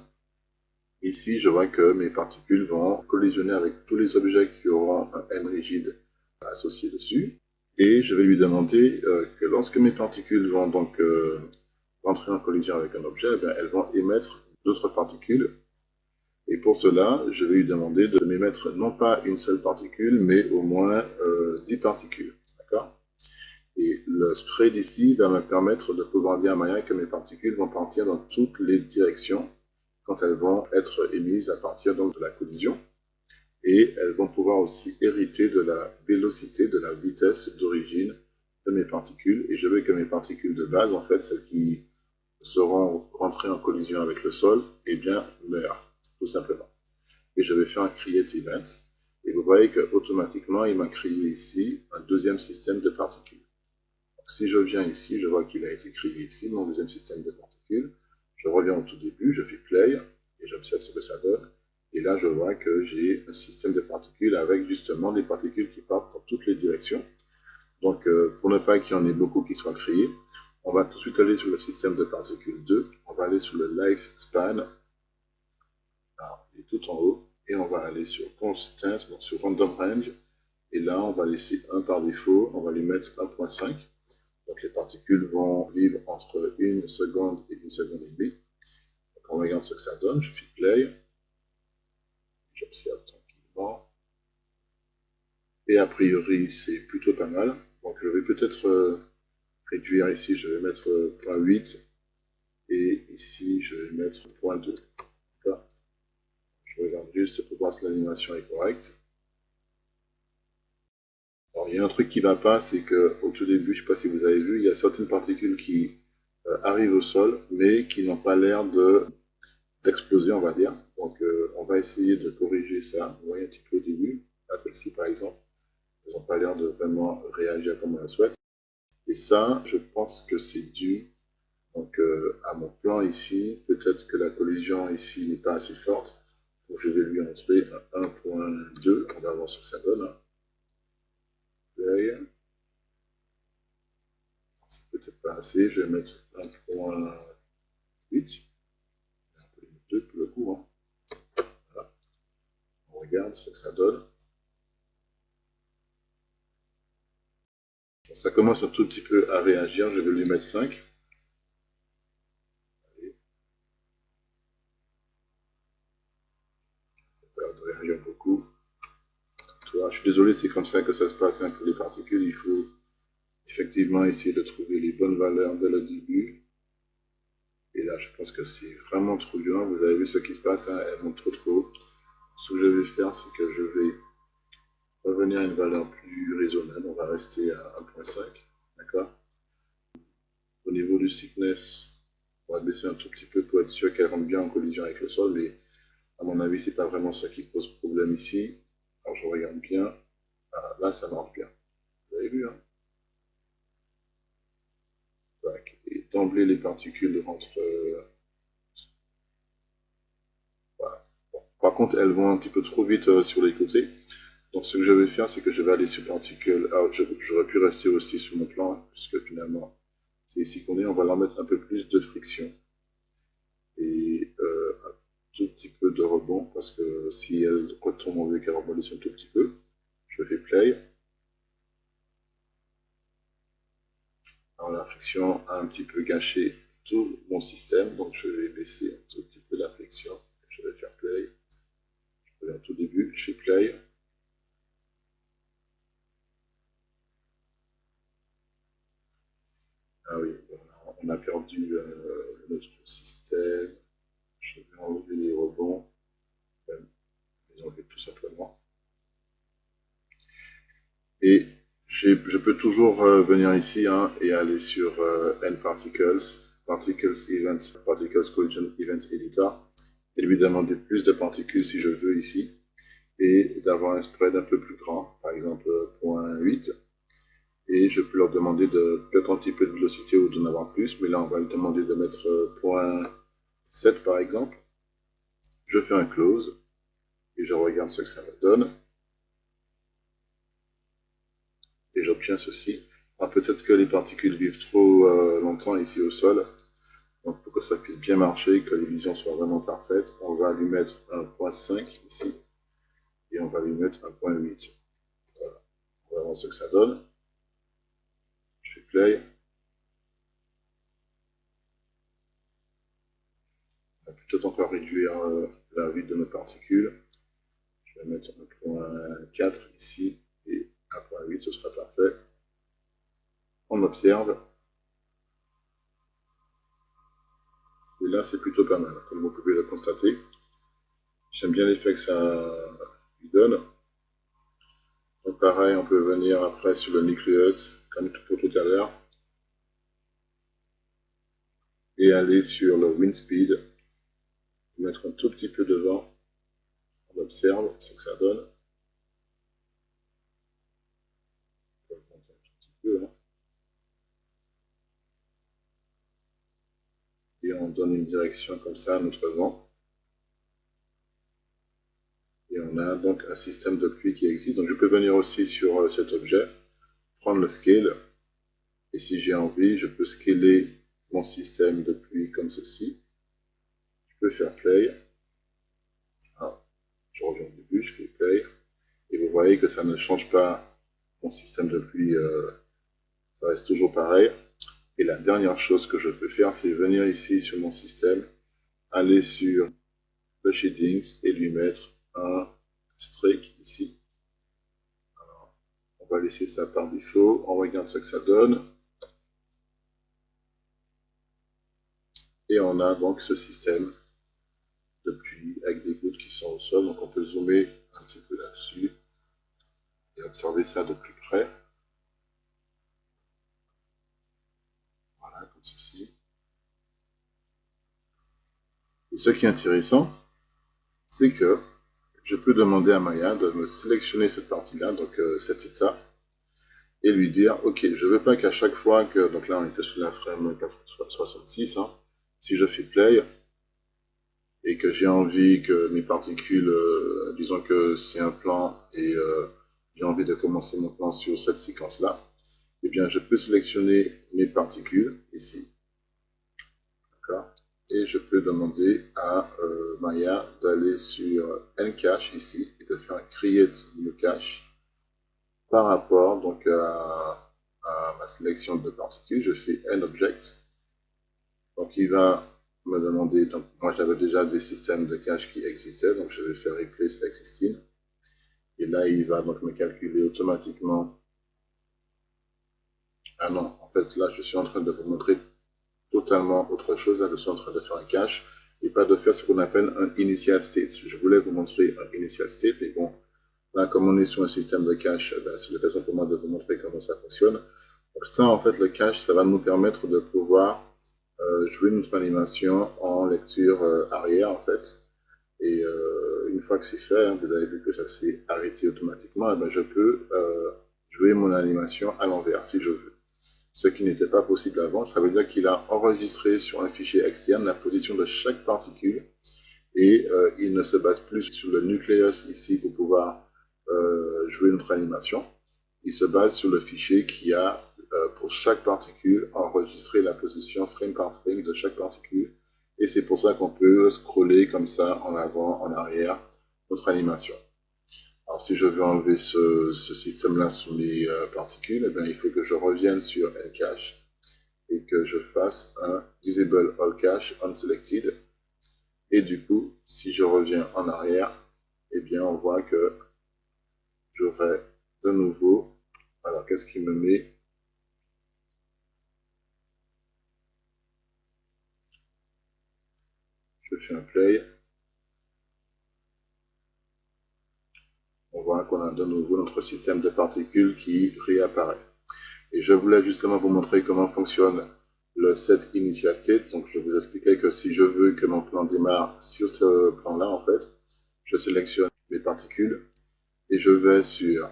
ici, je vois que mes particules vont collisionner avec tous les objets qui auront un M rigide associé dessus. Et je vais lui demander que lorsque mes particules vont donc rentrer en collision avec un objet, eh bien, elles vont émettre d'autres particules. Et pour cela, je vais lui demander de m'émettre non pas une seule particule, mais au moins 10 particules. D'accord? Et le spread ici va me permettre de pouvoir dire à Maya que mes particules vont partir dans toutes les directions quand elles vont être émises à partir donc de la collision. Et elles vont pouvoir aussi hériter de la vélocité, de la vitesse d'origine de mes particules. Et je veux que mes particules de base, en fait, celles qui seront rentrées en collision avec le sol, eh bien, meurent, tout simplement. Et je vais faire un create event. Et vous voyez qu'automatiquement, il m'a créé ici un deuxième système de particules. Donc, si je viens ici, je vois qu'il a été créé ici, mon deuxième système de particules. Je reviens au tout début, je fais play, et j'observe ce que ça donne. Et là, je vois que j'ai un système de particules avec justement des particules qui partent dans toutes les directions. Donc, pour ne pas qu'il y en ait beaucoup qui soient créés, on va tout de suite aller sur le système de particules 2. On va aller sur le lifespan. Alors, il est tout en haut. Et on va aller sur Constant, donc sur Random Range. Et là, on va laisser 1 par défaut. On va lui mettre 1.5. Donc, les particules vont vivre entre 1 seconde et 1 seconde et demie. Donc, on regarde ce que ça donne. Je fais play. J'observe tranquillement. Et a priori, c'est plutôt pas mal. Donc, je vais peut-être réduire ici. Je vais mettre 0.8. Et ici, je vais mettre 0.2. Je regarde juste pour voir si l'animation est correcte. Alors, il y a un truc qui ne va pas, c'est qu'au tout début, je ne sais pas si vous avez vu, il y a certaines particules qui arrivent au sol, mais qui n'ont pas l'air d'exploser, on va dire. Donc, on va essayer de corriger ça. Vous voyez un petit peu au début, là, celle-ci par exemple, elles n'ont pas l'air de vraiment réagir comme on le souhaite. Et ça, je pense que c'est dû donc, à mon plan ici. Peut-être que la collision ici n'est pas assez forte. Donc, je vais lui entrer un 1.2. On va voir ce que ça donne. C'est peut-être pas assez. Je vais mettre 1.8. Un peu les 2 pour le coup. Hein. Voilà. On regarde ce que ça donne. Ça commence un tout petit peu à réagir, je vais lui mettre 5. Ça va réagir beaucoup. Je suis désolé, c'est comme ça que ça se passe hein, pour les particules. Il faut effectivement essayer de trouver les bonnes valeurs dès le début. Et là, je pense que c'est vraiment trop dur. Vous avez vu ce qui se passe, hein, elles montent trop haut. Ce que je vais faire, c'est que je vais revenir à une valeur plus raisonnable. On va rester à 1.5. D'accord? Au niveau du thickness, on va baisser un tout petit peu pour être sûr qu'elle rentre bien en collision avec le sol. Mais à mon avis, c'est pas vraiment ça qui pose problème ici. Alors je regarde bien. Ah, là, ça marche bien. Vous avez vu, hein? Et d'emblée, les particules rentrent. Voilà. Bon. Par contre, elles vont un petit peu trop vite sur les côtés. Donc, ce que je vais faire, c'est que je vais aller sur particules. Ah, j'aurais pu rester aussi sur mon plan, hein, puisque finalement, c'est ici qu'on est. On va leur mettre un peu plus de friction et un tout petit peu de rebond, parce que si elles retournent, on veut qu'elles rebondissent un tout petit peu. Je fais play. Alors, la friction a un petit peu gâché tout mon système, donc je vais baisser un tout petit peu la friction. Je vais faire play. Je vais au tout début, je fais play. Ah oui, on a perdu notre système. Je vais enlever les rebonds, les enlever tout simplement. Et je peux toujours venir ici hein, et aller sur N-Particles, Particles Event, Particles Collision Event Editor, et lui demander plus de particules si je veux ici, et d'avoir un spread un peu plus grand, par exemple 0.8, et je peux leur demander de peut-être un petit peu de vélocité ou d'en avoir plus, mais là on va lui demander de mettre 0.7 par exemple. Je fais un close, et je regarde ce que ça me donne, et j'obtiens ceci. Alors peut-être que les particules vivent trop longtemps ici au sol, donc pour que ça puisse bien marcher, que l'illusion soit vraiment parfaite, on va lui mettre un 0.5 ici, et on va lui mettre un 0.8. Voilà. On va voir ce que ça donne. Je fais play. On va peut-être encore réduire la vie de nos particules. Je vais mettre un 0.4 ici, et un 0.8, ce sera parfait. On observe. Et là, c'est plutôt pas mal, comme vous pouvez le constater. J'aime bien l'effet que ça lui donne. Donc pareil, on peut venir après sur le nucleus, comme pour tout à l'heure, et aller sur le wind speed, mettre un tout petit peu devant. On observe ce que ça donne. On peut augmenter un tout petit peu, hein. Et on donne une direction comme ça à notre vent. Et on a donc un système de pluie qui existe. Donc je peux venir aussi sur cet objet, prendre le scale, et si j'ai envie, je peux scaler mon système de pluie comme ceci. Je peux faire play. Alors, je reviens au début, je fais play. Et vous voyez que ça ne change pas mon système de pluie, ça reste toujours pareil. Et la dernière chose que je peux faire, c'est venir ici sur mon système, aller sur le shadings et lui mettre un streak ici. Alors, on va laisser ça par défaut, on regarde ce que ça donne. Et on a donc ce système de pluie avec des gouttes qui sont au sol. Donc on peut zoomer un petit peu là-dessus et observer ça de plus près. Voilà, comme ceci. Et ce qui est intéressant, c'est que je peux demander à Maya de me sélectionner cette partie-là, donc cet état, et lui dire, ok, je ne veux pas qu'à chaque fois que, donc là on était sur la frame 466, hein, si je fais play, et que j'ai envie que mes particules, disons que c'est un plan, et j'ai envie de commencer mon plan sur cette séquence-là, eh bien je peux sélectionner mes particules, ici, d'accord, et je peux demander à Maya d'aller sur Ncache ici et de faire un create new cache par rapport donc à à ma sélection de particules, je fais AndObject. Donc il va me demander, donc moi j'avais déjà des systèmes de cache qui existaient, donc je vais faire Replace Existing. Et là il va donc me calculer automatiquement. Ah non, en fait là je suis en train de vous montrer totalement autre chose. Là je suis en train de faire un cache et pas de faire ce qu'on appelle un initial state. Je voulais vous montrer un initial state, mais bon, là comme on est sur un système de cache, ben, c'est l'occasion pour moi de vous montrer comment ça fonctionne. Donc ça en fait le cache, ça va nous permettre de pouvoir jouer notre animation en lecture arrière en fait. Et une fois que c'est fait, hein, vous avez vu que ça s'est arrêté automatiquement, et ben je peux jouer mon animation à l'envers si je veux. Ce qui n'était pas possible avant, ça veut dire qu'il a enregistré sur un fichier externe la position de chaque particule et il ne se base plus sur le nucléus ici pour pouvoir jouer notre animation. Il se base sur le fichier qui a pour chaque particule enregistré la position frame par frame de chaque particule. Et c'est pour ça qu'on peut scroller comme ça en avant, en arrière, notre animation. Alors si je veux enlever ce système-là sous mes particules, eh bien, il faut que je revienne sur Ncache et que je fasse un Disable All Cache Unselected. Et du coup, si je reviens en arrière, eh bien, on voit que j'aurai de nouveau. Alors, qu'est-ce qui me met? Je fais un play. On voit qu'on a de nouveau notre système de particules qui réapparaît. Et je voulais justement vous montrer comment fonctionne le set initial state. Donc, je vous expliquais que si je veux que mon plan démarre sur ce plan-là, en fait, je sélectionne mes particules et je vais sur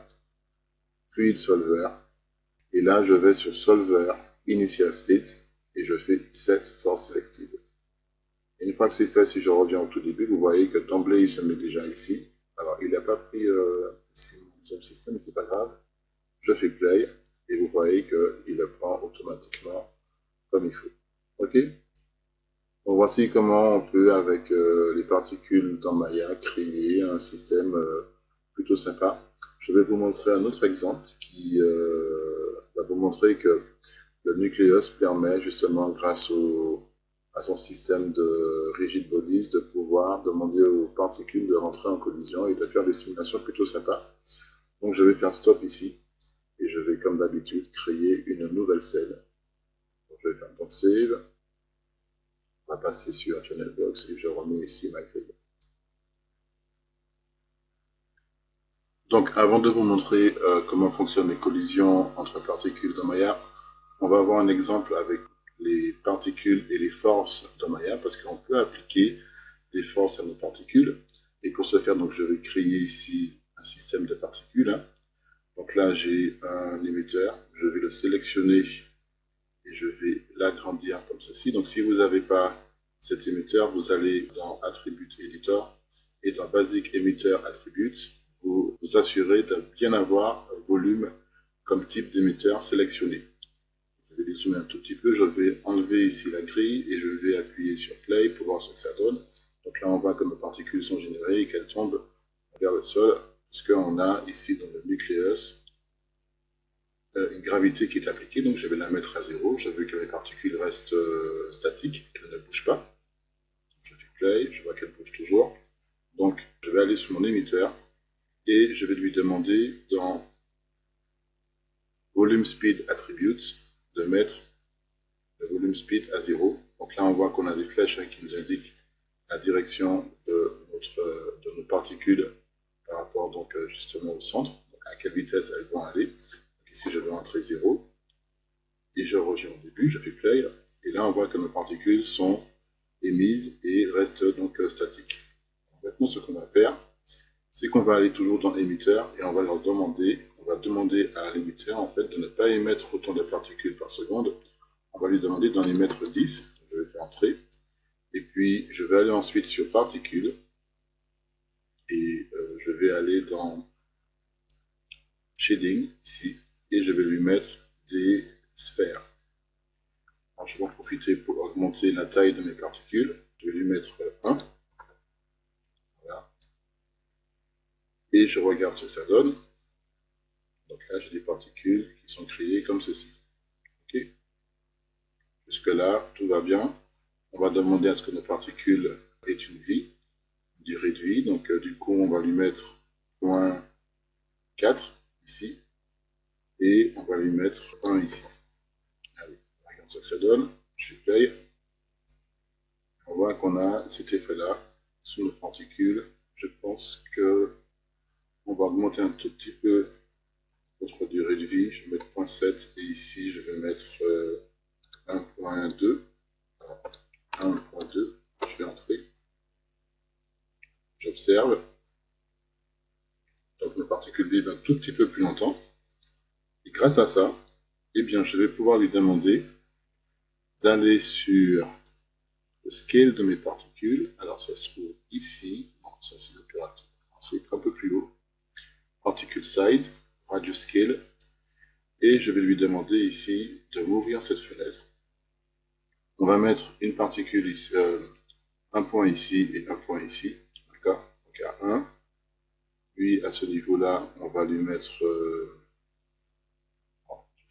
Fluid Solver. Et là, je vais sur Solver Initial State et je fais Set for Selected. Et une fois que c'est fait, si je reviens au tout début, vous voyez que d'emblée, il se met déjà ici. Alors, il n'a pas pris ici mon deuxième système, mais c'est pas grave. Je fais Play et vous voyez qu'il le prend automatiquement comme il faut. OK? Donc, voici comment on peut, avec les particules dans Maya, créer un système plutôt sympa. Je vais vous montrer un autre exemple qui va vous montrer que le nucléus permet justement, grâce à son système de rigid bodies, de pouvoir demander aux particules de rentrer en collision et de faire des simulations plutôt sympas. Donc je vais faire stop ici et je vais comme d'habitude créer une nouvelle scène. Donc, je vais faire donc save, on va passer sur Channelbox et je remets ici ma grille. Donc avant de vous montrer comment fonctionnent les collisions entre particules dans Maya, on va avoir un exemple avec les particules et les forces dans Maya, parce qu'on peut appliquer des forces à nos particules. Et pour ce faire, donc, je vais créer ici un système de particules. Hein. Donc là, j'ai un émetteur, je vais le sélectionner et je vais l'agrandir comme ceci. Donc si vous n'avez pas cet émetteur, vous allez dans Attribute Editor et dans Basic Emitter Attributes, vous vous assurez de bien avoir un volume comme type d'émetteur sélectionné. Je vais dézoomer un tout petit peu, je vais enlever ici la grille et je vais appuyer sur Play pour voir ce que ça donne. Donc là, on voit que nos particules sont générées et qu'elles tombent vers le sol, parce qu'on a ici dans le nucléus une gravité qui est appliquée, donc je vais la mettre à 0. Je veux que mes particules restent statiques, qu'elles ne bougent pas. Je fais Play, je vois qu'elles bougent toujours. Donc je vais aller sur mon émetteur et je vais lui demander dans Volume Speed Attributes de mettre le volume speed à 0. Donc là, on voit qu'on a des flèches qui nous indiquent la direction de nos particules par rapport donc justement au centre, donc à quelle vitesse elles vont aller. Donc ici, je vais entrer 0 et je reviens au début, je fais play et là, on voit que nos particules sont émises et restent donc statiques. Maintenant, ce qu'on va faire, c'est qu'on va aller toujours dans émetteur et on va demander à l'émetteur en fait de ne pas émettre autant de particules par seconde. On va lui demander d'en émettre 10. Je vais faire entrer. Et puis, je vais aller ensuite sur particules. Et je vais aller dans shading, ici. Et je vais lui mettre des sphères. Alors, je vais en profiter pour augmenter la taille de mes particules. Je vais lui mettre 1. Voilà. Et je regarde ce que ça donne. Donc là, j'ai des particules qui sont créées comme ceci. Ok. Jusque-là, tout va bien. On va demander à ce que nos particules aient une vie, une durée de vie. Donc du coup, on va lui mettre 0.4 ici. Et on va lui mettre 1 ici. Allez, on regarde ce que ça donne. Je fais play. On voit qu'on a cet effet-là sous nos particules. Je pense que on va augmenter un tout petit peu notre durée de vie. Je vais mettre 0.7 et ici je vais mettre 1.2. 1.2. Je vais entrer. J'observe. Donc nos particules vivent un tout petit peu plus longtemps. Et grâce à ça, eh bien, je vais pouvoir lui demander d'aller sur le scale de mes particules. Alors ça se trouve ici. Bon, ça c'est l'opérateur. Ensuite, un peu plus haut. Particle size, radius scale. Et je vais lui demander ici de m'ouvrir cette fenêtre. On va mettre une particule ici, un point ici et un point ici. D'accord? Donc à 1. Puis à ce niveau-là, on va lui mettre...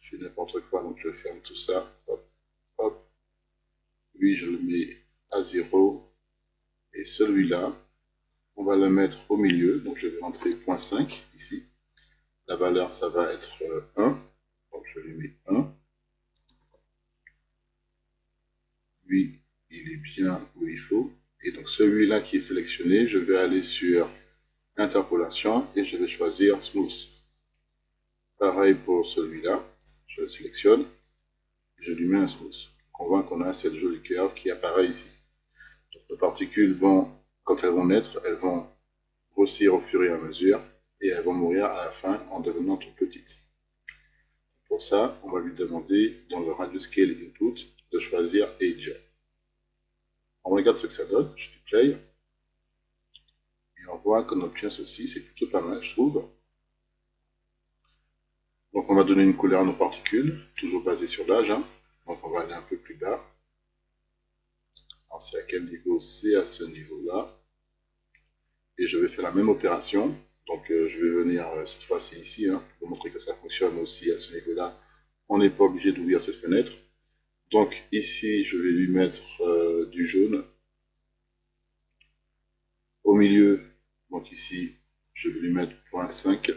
je fais n'importe quoi, donc je ferme tout ça. Hop, hop. Lui, je le mets à 0. Et celui-là, on va le mettre au milieu. Donc je vais rentrer 0.5 ici. La valeur, ça va être 1. Donc je lui mets 1. Lui, il est bien où il faut. Et donc celui-là qui est sélectionné, je vais aller sur interpolation et je vais choisir smooth. Pareil pour celui-là, je le sélectionne et je lui mets un smooth. On voit qu'on a cette jolie curve qui apparaît ici. Donc les particules vont, quand elles vont naître, elles vont grossir au fur et à mesure et elles vont mourir à la fin en devenant toutes petites. Pour ça, on va lui demander dans le radius scale input de choisir age. On regarde ce que ça donne, je fais play. Et on voit qu'on obtient ceci, c'est plutôt pas mal, je trouve. Donc on va donner une couleur à nos particules, toujours basée sur l'âge. Hein. Donc on va aller un peu plus bas. Alors c'est à quel niveau? C'est à ce niveau-là. Et je vais faire la même opération. Donc je vais venir cette fois-ci ici, hein, pour vous montrer que ça fonctionne aussi à ce niveau-là. On n'est pas obligé d'ouvrir cette fenêtre. Donc ici, je vais lui mettre du jaune. Au milieu, donc ici, je vais lui mettre 0.5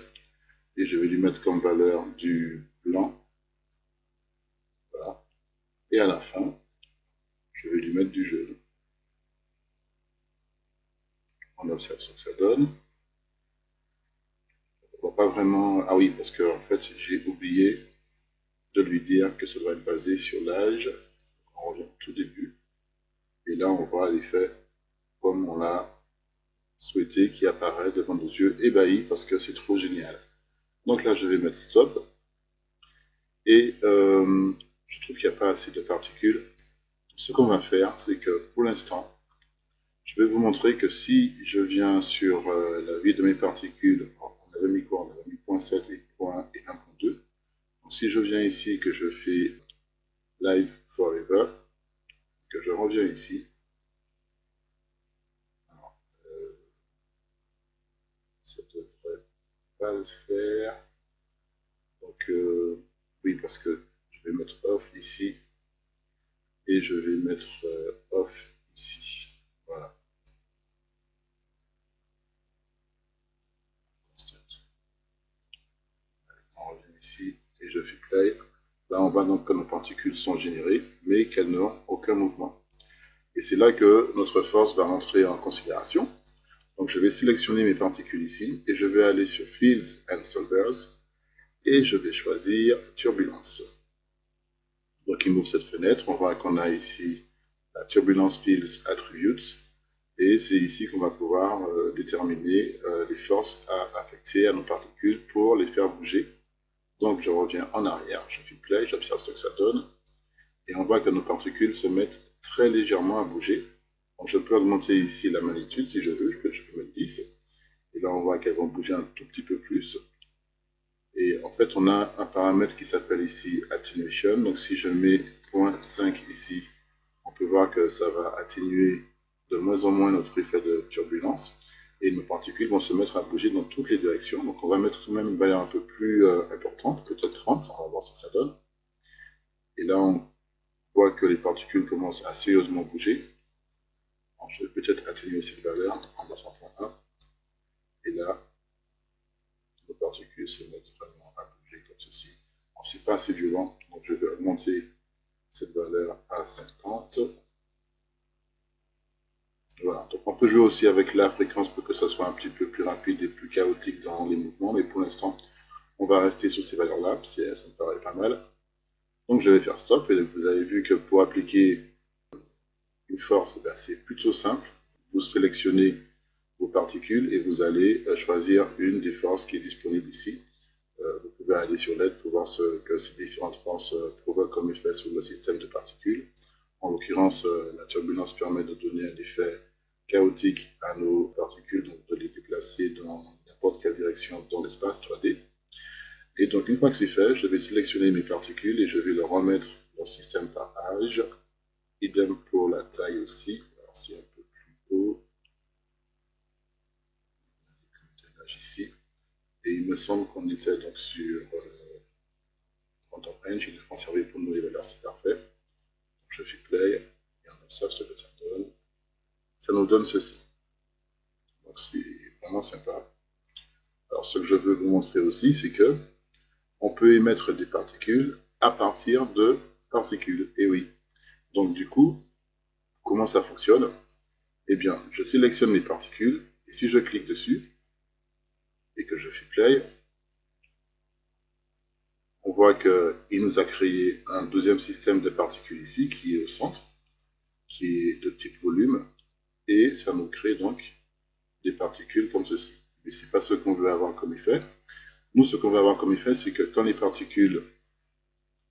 et je vais lui mettre comme valeur du blanc. Voilà. Et à la fin, je vais lui mettre du jaune. On observe ce que ça donne. On voit pas vraiment... Ah oui, parce que en fait, j'ai oublié de lui dire que ça doit être basé sur l'âge. On revient au tout début. Et là, on voit l'effet comme on l'a souhaité qui apparaît devant nos yeux ébahis parce que c'est trop génial. Donc là, je vais mettre stop. Et je trouve qu'il n'y a pas assez de particules. Ce qu'on va faire, c'est que pour l'instant, je vais vous montrer que si je viens sur la vie de mes particules, on avait mis quoi? On avait mis 0.7 et 1.2. Donc si je viens ici et que je fais Live Forever, que je reviens ici, alors, ça ne devrait pas le faire. Donc oui, parce que je vais mettre off ici et je vais mettre off ici. Voilà. On revient ici et je fais play. Là, on voit donc que nos particules sont générées, mais qu'elles n'ont aucun mouvement. Et c'est là que notre force va rentrer en considération. Donc, je vais sélectionner mes particules ici et je vais aller sur Fields and Solvers et je vais choisir Turbulence. Donc, il m'ouvre cette fenêtre. On voit qu'on a ici la Turbulence Fields Attributes et c'est ici qu'on va pouvoir déterminer les forces à affecter à nos particules pour les faire bouger. Donc je reviens en arrière, je fais play, j'observe ce que ça donne, et on voit que nos particules se mettent très légèrement à bouger. Donc je peux augmenter ici la magnitude si je veux, je peux mettre 10, et là on voit qu'elles vont bouger un tout petit peu plus. Et en fait on a un paramètre qui s'appelle ici Attenuation, donc si je mets 0.5 ici, on peut voir que ça va atténuer de moins en moins notre effet de turbulence. et nos particules vont se mettre à bouger dans toutes les directions. Donc on va mettre tout de même une valeur un peu plus importante, peut-être 30, on va voir ce que ça donne. Et là, on voit que les particules commencent à sérieusement bouger. Alors, je vais peut-être atténuer cette valeur en 200.1. Et là, nos particules se mettent vraiment à bouger comme ceci. C'est pas assez violent, donc je vais augmenter cette valeur à 50. Voilà, donc on peut jouer aussi avec la fréquence pour que ça soit un petit peu plus rapide et plus chaotique dans les mouvements, mais pour l'instant, on va rester sur ces valeurs-là, ça me paraît pas mal. Donc je vais faire stop, et vous avez vu que pour appliquer une force, c'est plutôt simple. Vous sélectionnez vos particules et vous allez choisir une des forces qui est disponible ici. Vous pouvez aller sur l'aide pour voir ce que ces différentes forces provoquent comme effet sur le système de particules. En l'occurrence, la turbulence permet de donner un effet chaotique à nos particules, donc de les déplacer dans n'importe quelle direction dans l'espace 3D. Et donc une fois que c'est fait, je vais sélectionner mes particules et je vais les remettre dans le système par âge. Idem pour la taille aussi. Alors c'est un peu plus haut. L'âge ici. Et il me semble qu'on était donc sur Quantum Range, il est conservé pour nous les valeurs, c'est parfait. Donc je fais play et on observe ce que ça donne. Ça nous donne ceci. Donc c'est vraiment sympa. Alors ce que je veux vous montrer aussi, c'est que on peut émettre des particules à partir de particules. Et oui. Donc du coup, comment ça fonctionne? Eh bien, je sélectionne mes particules, et si je clique dessus, et que je fais play, on voit qu'il nous a créé un deuxième système de particules ici, qui est au centre, qui est de type volume, et ça nous crée donc des particules comme ceci. Mais ce n'est pas ce qu'on veut avoir comme effet. Nous, ce qu'on veut avoir comme effet, c'est que quand les particules,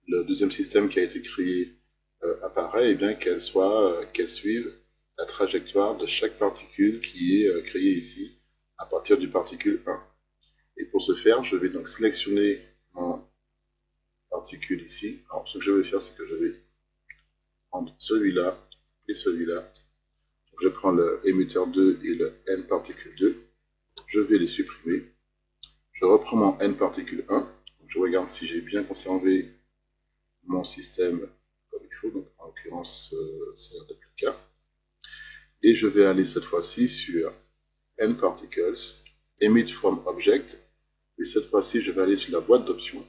le deuxième système qui a été créé apparaît, et bien qu'elles suivent la trajectoire de chaque particule qui est créée ici, à partir du particule 1. Et pour ce faire, je vais donc sélectionner mon particule ici. Alors, ce que je vais faire, c'est que je vais prendre celui-là et celui-là. Je prends le émetteur 2 et le N particule 2. Je vais les supprimer. Je reprends mon N particule 1. Je regarde si j'ai bien conservé mon système comme il faut. Donc, en l'occurrence, c'est l'air d'être le cas. Et je vais aller cette fois-ci sur N particles, emit from object. Et cette fois-ci, je vais aller sur la boîte d'options.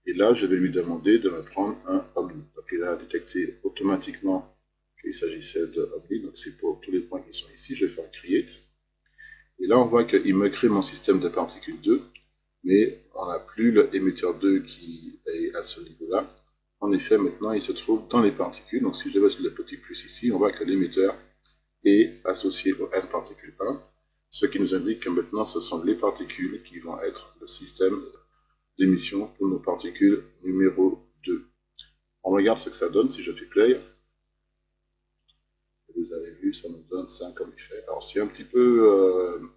Et là, je vais lui demander de me prendre un Omni. Donc, il a détecté automatiquement qu'il s'agissait de Omni. Donc, c'est pour tous les points qui sont ici. Je vais faire Create. Et là, on voit qu'il me crée mon système de particules 2. Mais on n'a plus le émetteur 2 qui est à ce niveau-là. En effet, maintenant, il se trouve dans les particules. Donc, si je vais sur le petit plus ici, on voit que l'émetteur est associé au N particule 1. Ce qui nous indique que maintenant, ce sont les particules qui vont être le système d'émission pour nos particules numéro 2. On regarde ce que ça donne si je fais play. Vous avez vu, ça nous donne ça comme effet. Alors c'est un petit peu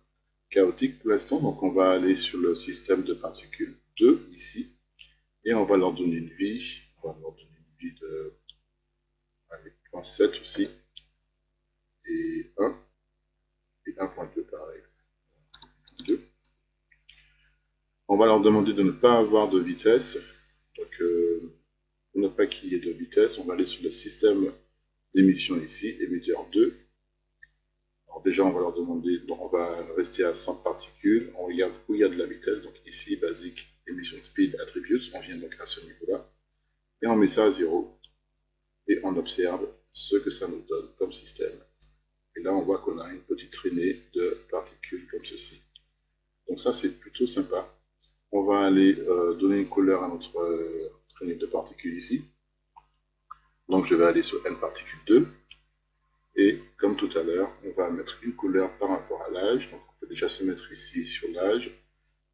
chaotique pour l'instant, donc on va aller sur le système de particules 2 ici, et on va leur donner une vie. On va leur donner une vie de 0.7 aussi, et 1, et 1.2 pareil. 2. On va leur demander de ne pas avoir de vitesse. Donc, pour ne pas qu'il y ait de vitesse, on va aller sur le système d'émission ici, émetteur 2. Alors déjà, on va leur demander, donc on va rester à 100 particules. On regarde où il y a de la vitesse. Donc ici, basic emission speed attributes. On vient donc à ce niveau-là. Et on met ça à 0. Et on observe ce que ça nous donne comme système. Et là, on voit qu'on a une petite traînée de particules comme ceci. Donc ça, c'est plutôt sympa. On va aller donner une couleur à notre traînée de particules ici. Donc je vais aller sur N particule 2. Et comme tout à l'heure, on va mettre une couleur par rapport à l'âge. Donc on peut déjà se mettre ici sur l'âge.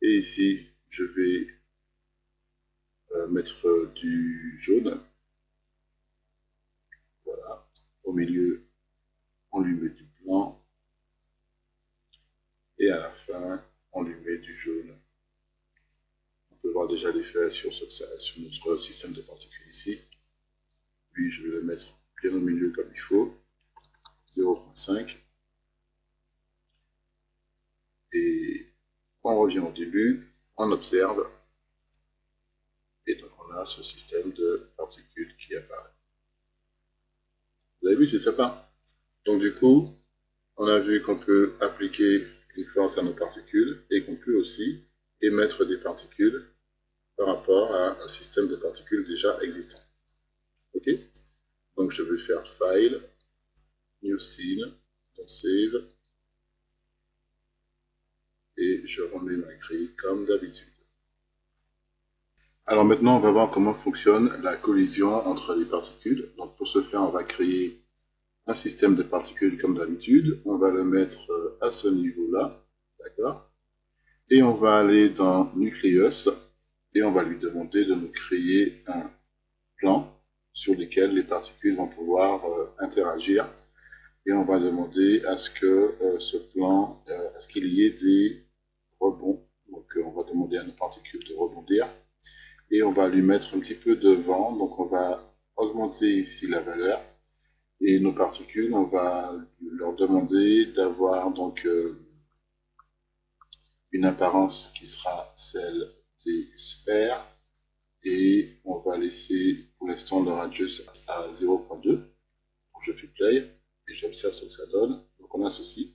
Et ici, je vais mettre du jaune. Voilà. Au milieu, on lui met du blanc. Et à la fin, on lui met du jaune. On peut voir déjà l'effet sur notre système de particules ici. Puis je vais le mettre bien au milieu comme il faut. 0.5. On revient au début, on observe, et donc on a ce système de particules qui apparaît. Vous avez vu, c'est sympa. Donc du coup, on a vu qu'on peut appliquer une force à nos particules et qu'on peut aussi émettre des particules par rapport à un système de particules déjà existant. Ok? Donc je vais faire File, New Scene, donc Save, et je remets ma grille comme d'habitude. Alors maintenant, on va voir comment fonctionne la collision entre les particules. Donc pour ce faire, on va créer un système de particules comme d'habitude. On va le mettre à ce niveau-là, d'accord? Et on va aller dans Nucleus et on va lui demander de nous créer un plan sur lequel les particules vont pouvoir interagir. Et on va demander à ce que ce plan, à ce qu'il y ait des rebonds. Donc on va demander à nos particules de rebondir. Et on va lui mettre un petit peu de vent. Donc on va augmenter ici la valeur. Et nos particules, on va leur demander d'avoir donc une apparence qui sera celle des sphères. Et on va laisser pour l'instant le radius à 0.2. Je fais play et j'observe ce que ça donne. Donc on a ceci.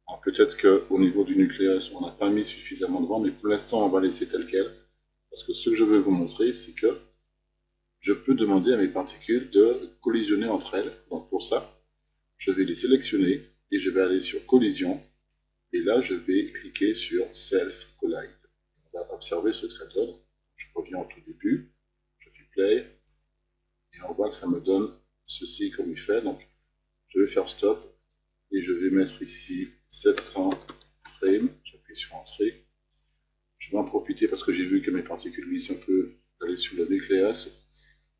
Alors peut-être qu'au niveau du nucléus, on n'a pas mis suffisamment de vent, mais pour l'instant on va laisser tel quel. Parce que ce que je veux vous montrer, c'est que je peux demander à mes particules de collisionner entre elles. Donc pour ça, je vais les sélectionner et je vais aller sur collision. Et là, je vais cliquer sur Self Collide. On va observer ce que ça donne. Je reviens au tout début, je fais play, et on voit que ça me donne ceci comme il fait. Donc, je vais faire stop, et je vais mettre ici 700 frames. J'appuie sur Entrée. Je vais en profiter parce que j'ai vu que mes particules glissent un peu, d'aller sur le nucléus,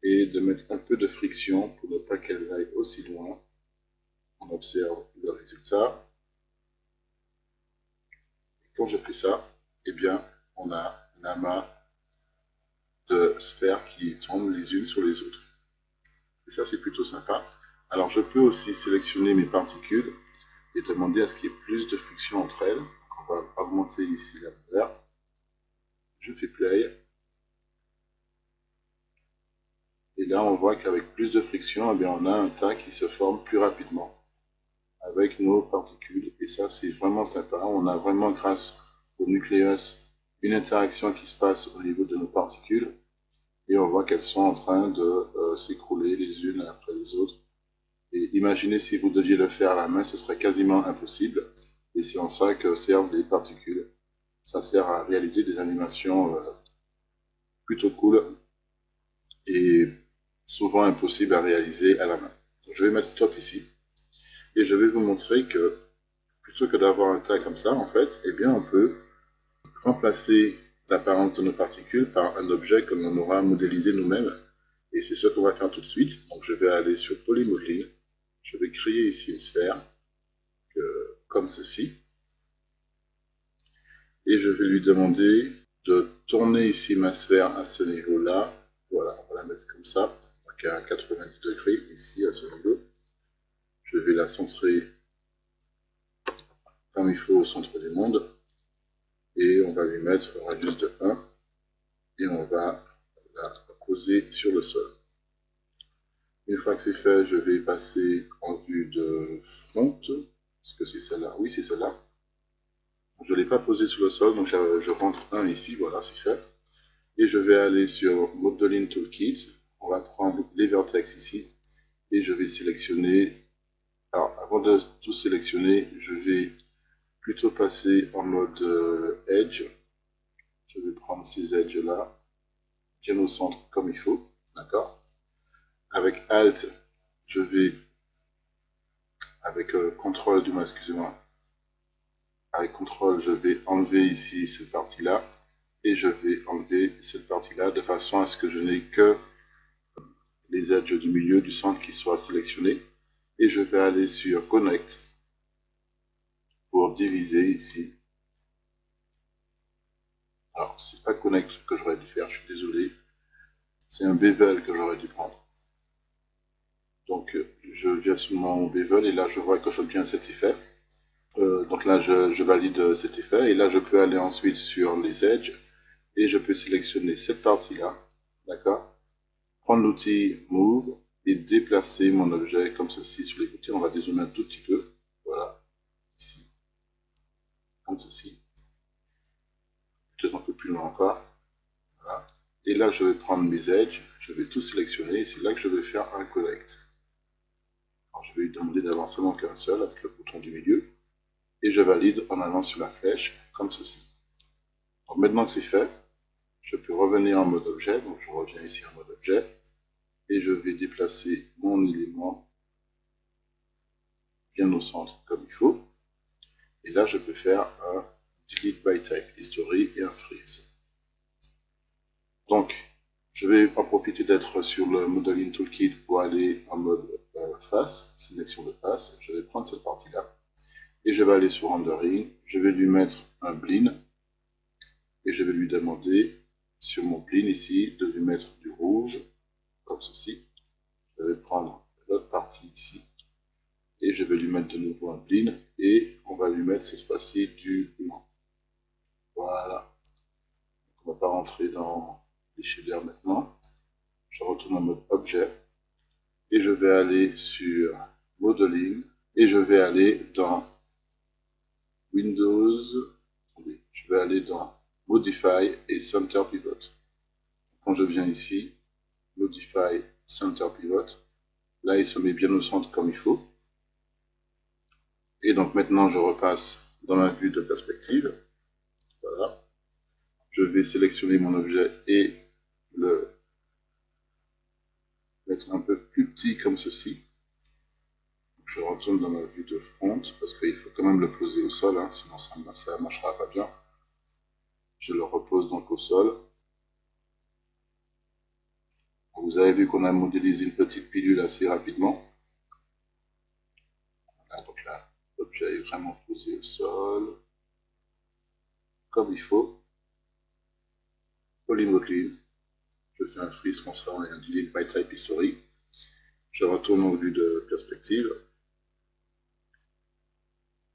et de mettre un peu de friction pour ne pas qu'elles aillent aussi loin. On observe le résultat. Quand je fais ça, eh bien, on a un amas de sphères qui tombent les unes sur les autres. Et ça, c'est plutôt sympa. Alors, je peux aussi sélectionner mes particules et demander à ce qu'il y ait plus de friction entre elles. Donc, on va augmenter ici la valeur. Je fais play. Et là, on voit qu'avec plus de friction, eh bien, on a un tas qui se forme plus rapidement avec nos particules. Et ça, c'est vraiment sympa. On a vraiment, grâce au nucléus, une interaction qui se passe au niveau de nos particules. Et on voit qu'elles sont en train de s'écrouler les unes après les autres. Et imaginez si vous deviez le faire à la main, ce serait quasiment impossible. Et c'est en ça que servent les particules. Ça sert à réaliser des animations plutôt cool et souvent impossibles à réaliser à la main. Donc, je vais mettre stop ici. Et je vais vous montrer que plutôt que d'avoir un tas comme ça, en fait, eh bien, on peut remplacer l'apparence de nos particules par un objet que l'on aura modélisé nous-mêmes. Et c'est ce qu'on va faire tout de suite. Donc je vais aller sur Polymodeling. Je vais créer ici une sphère, comme ceci. Et je vais lui demander de tourner ici ma sphère à ce niveau-là. Voilà, on va la mettre comme ça. Donc à 90 degrés ici, à ce niveau. Je vais la centrer comme il faut au centre du monde. Et on va lui mettre un radius de 1. Et on va la poser sur le sol. Une fois que c'est fait, je vais passer en vue de front. Est-ce que c'est celle-là? Oui, c'est celle-là. Je ne l'ai pas posée sur le sol, donc je rentre un ici, voilà, c'est fait. Et je vais aller sur Modeling Toolkit. On va prendre les vertex ici. Et je vais sélectionner. Alors, avant de tout sélectionner, je vais plutôt passer en mode Edge. Je vais prendre ces edges-là, bien au centre comme il faut. D'accord? Avec Alt, je vais, avec CTRL du moins, excusez-moi, avec CTRL, je vais enlever ici cette partie-là, et je vais enlever cette partie-là de façon à ce que je n'ai que les edges du milieu, du centre qui soient sélectionnés, et je vais aller sur Connect pour diviser ici. Alors, c'est pas Connect que j'aurais dû faire, je suis désolé, c'est un bevel que j'aurais dû prendre. Donc, je viens sur mon bevel, et là, je vois que j'obtiens cet effet. Donc là, je valide cet effet. Et là, je peux aller ensuite sur les edges. Et je peux sélectionner cette partie-là. D'accord? Prendre l'outil Move et déplacer mon objet comme ceci sur les côtés. On va dézoomer un tout petit peu. Voilà. Ici. Comme ceci. Peut-être un peu plus loin encore. Voilà. Et là, je vais prendre mes edges. Je vais tout sélectionner. Et c'est là que je vais faire un collect. Alors, je vais lui demander d'avoir seulement qu'un seul avec le bouton du milieu. Et je valide en allant sur la flèche comme ceci. Donc maintenant que c'est fait, je peux revenir en mode objet. Donc je reviens ici en mode objet. Et je vais déplacer mon élément bien au centre comme il faut. Et là, je peux faire un delete by type history et un freeze. Donc, je vais en profiter d'être sur le modeling toolkit pour aller en mode face, sélection de face. Je vais prendre cette partie-là et je vais aller sur rendering. Je vais lui mettre un blend et je vais lui demander sur mon blend ici de lui mettre du rouge comme ceci. Je vais prendre l'autre partie ici et je vais lui mettre de nouveau un blend et on va lui mettre cette fois-ci du blanc. Voilà. On ne va pas rentrer dans les shaders maintenant. Je retourne en mode objet et je vais aller sur modeling et je vais aller dans Windows. Oui, je vais aller dans Modify et Center Pivot. Quand je viens ici, Modify Center Pivot, là il se met bien au centre comme il faut. Et donc maintenant je repasse dans ma vue de perspective. Voilà. Je vais sélectionner mon objet et le mettre un peu plus petit comme ceci. Je retourne dans ma vue de front parce qu'il faut quand même le poser au sol, hein, sinon ça ne marchera pas bien. Je le repose donc au sol. Vous avez vu qu'on a modélisé une petite pilule assez rapidement. Voilà, donc là, l'objet est vraiment posé au sol, comme il faut. Polymo clean. Je fais un freeze transform et un delete by type history. Je retourne en vue de perspective.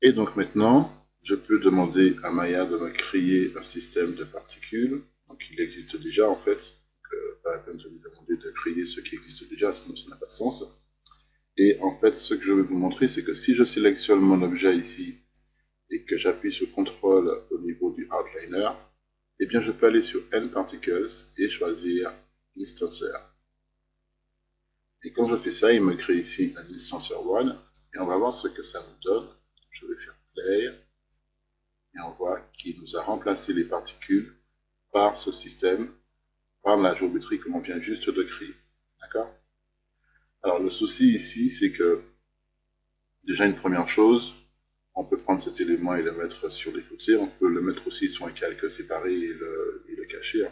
Et donc maintenant, je peux demander à Maya de me créer un système de particules. Donc il existe déjà en fait. Pas la peine de lui demander de créer ce qui existe déjà, sinon ça n'a pas de sens. Et en fait, ce que je vais vous montrer, c'est que si je sélectionne mon objet ici et que j'appuie sur CTRL au niveau du outliner, eh bien je peux aller sur N Particles et choisir Instancer. Et quand je fais ça, il me crée ici un Instancer 1 et on va voir ce que ça nous donne. Je vais faire Play et on voit qu'il nous a remplacé les particules par ce système, par la géométrie que l'on vient juste de créer. D'accord? Alors le souci ici, c'est que déjà une première chose, on peut prendre cet élément et le mettre sur les côtés. On peut le mettre aussi sur un calque séparé et le cacher.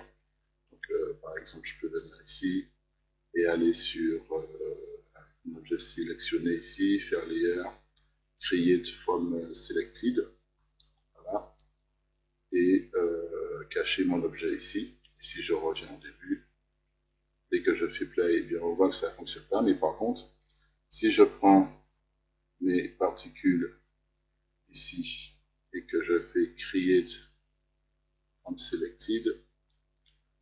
Donc, par exemple, je peux venir ici et aller sur un objet sélectionné ici, faire Layer, Create from Selected. Voilà. Et cacher mon objet ici. Et si je reviens au début, dès que je fais Play, eh bien, on voit que ça ne fonctionne pas. Mais par contre, si je prends mes particules ici et que je fais Create from Selected,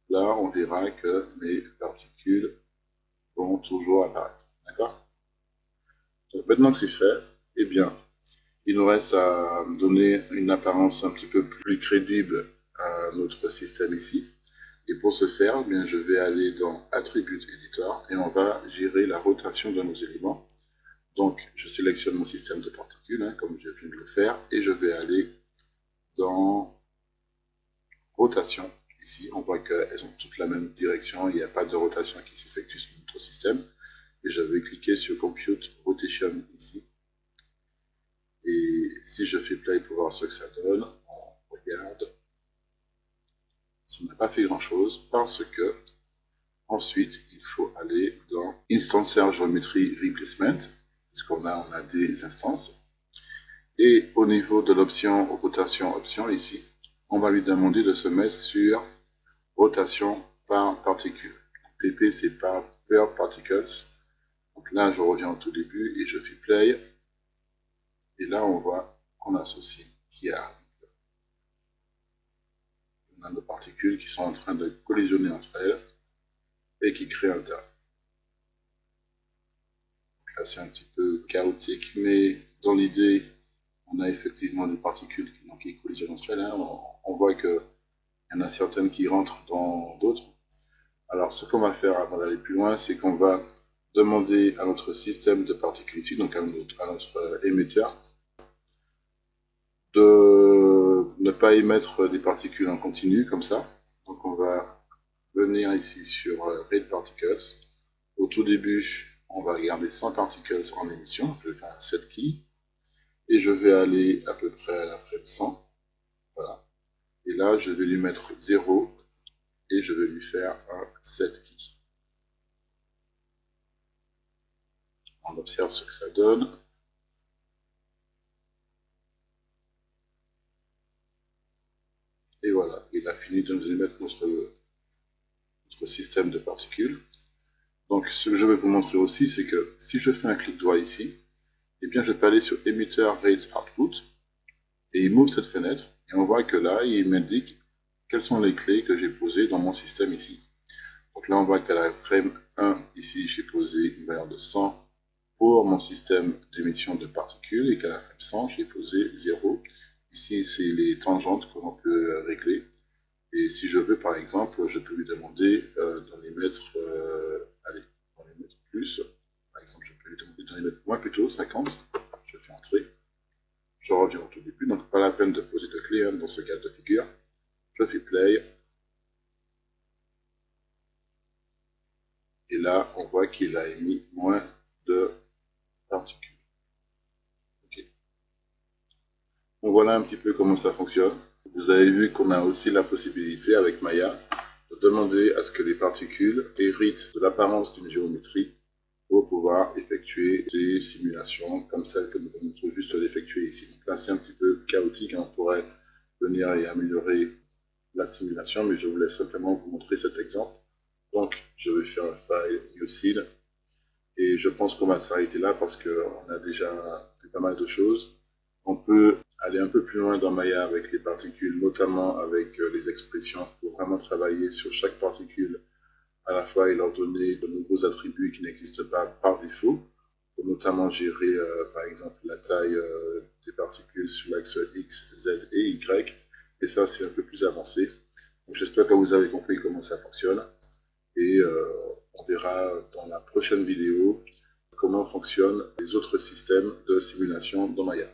là, on verra que mes particules vont toujours apparaître. D'accord? Donc maintenant que c'est fait, eh bien, il nous reste à donner une apparence un petit peu plus crédible à notre système ici. Et pour ce faire, eh bien, je vais aller dans Attribute Editor et on va gérer la rotation de nos éléments. Donc, je sélectionne mon système de particules, hein, comme je viens de le faire, et je vais aller dans Rotation. Ici, on voit qu'elles ont toutes la même direction, il n'y a pas de rotation qui s'effectue sur notre système. Et je vais cliquer sur Compute Rotation ici. Et si je fais Play pour voir ce que ça donne, on regarde. Ça n'a pas fait grand chose parce que ensuite, il faut aller dans Instancer Geometry Replacement, puisqu'on a des instances. Et au niveau de l'option Rotation Option ici, on va lui demander de se mettre sur Rotation par particule. PP, c'est par Per Particles. Donc là, je reviens au tout début et je fais Play. Et là, on voit qu'on associe, qui a on a nos particules qui sont en train de collisionner entre elles et qui créent un tas. Là, c'est un petit peu chaotique, mais dans l'idée, on a effectivement des particules qui collisionnent entre elles. Hein. On voit qu'il y en a certaines qui rentrent dans d'autres. Alors, ce qu'on va faire avant d'aller plus loin, c'est qu'on va demander à notre système de particules ici, donc à notre émetteur, de ne pas émettre des particules en continu comme ça. Donc, on va venir ici sur Read Particles. Au tout début, on va regarder 100 particles en émission. Je vais faire un set key. Et je vais aller à peu près à la frame 100. Voilà. Et là, je vais lui mettre 0 et je vais lui faire un set key. On observe ce que ça donne. Et voilà, il a fini de nous émettre notre système de particules. Donc, ce que je vais vous montrer aussi, c'est que si je fais un clic droit ici, eh bien, je peux aller sur Emitter Rate Output et il m'ouvre cette fenêtre. Et on voit que là, il m'indique quelles sont les clés que j'ai posées dans mon système ici. Donc là, on voit qu'à la frame 1, ici, j'ai posé une valeur de 100 pour mon système d'émission de particules et qu'à la frame 100, j'ai posé 0. Ici, c'est les tangentes que l'on peut régler. Et si je veux, par exemple, je peux lui demander d'en émettre, plus. Par exemple, je peux lui demander d'en émettre moins plutôt, 50. Je fais entrer. Je reviens au tout début, donc pas la peine de poser de clé hein, dans ce cas de figure. Je fais play. Et là, on voit qu'il a émis moins de particules. Okay. Donc voilà un petit peu comment ça fonctionne. Vous avez vu qu'on a aussi la possibilité avec Maya de demander à ce que les particules héritent de l'apparence d'une géométrie pour pouvoir effectuer des simulations comme celle que nous venons tout juste d'effectuer ici. Donc là, c'est un petit peu chaotique, hein. On pourrait venir et améliorer la simulation, mais je vous laisse simplement vous montrer cet exemple. Donc, je vais faire un file newseed et je pense qu'on va s'arrêter là parce qu'on a déjà fait pas mal de choses. On peut aller un peu plus loin dans Maya avec les particules, notamment avec les expressions pour vraiment travailler sur chaque particule à la fois et leur donner de nouveaux attributs qui n'existent pas par défaut, pour notamment gérer par exemple la taille des particules sur l'axe X, Z et Y, et ça c'est un peu plus avancé. Donc j'espère que vous avez compris comment ça fonctionne, et on verra dans la prochaine vidéo comment fonctionnent les autres systèmes de simulation dans Maya.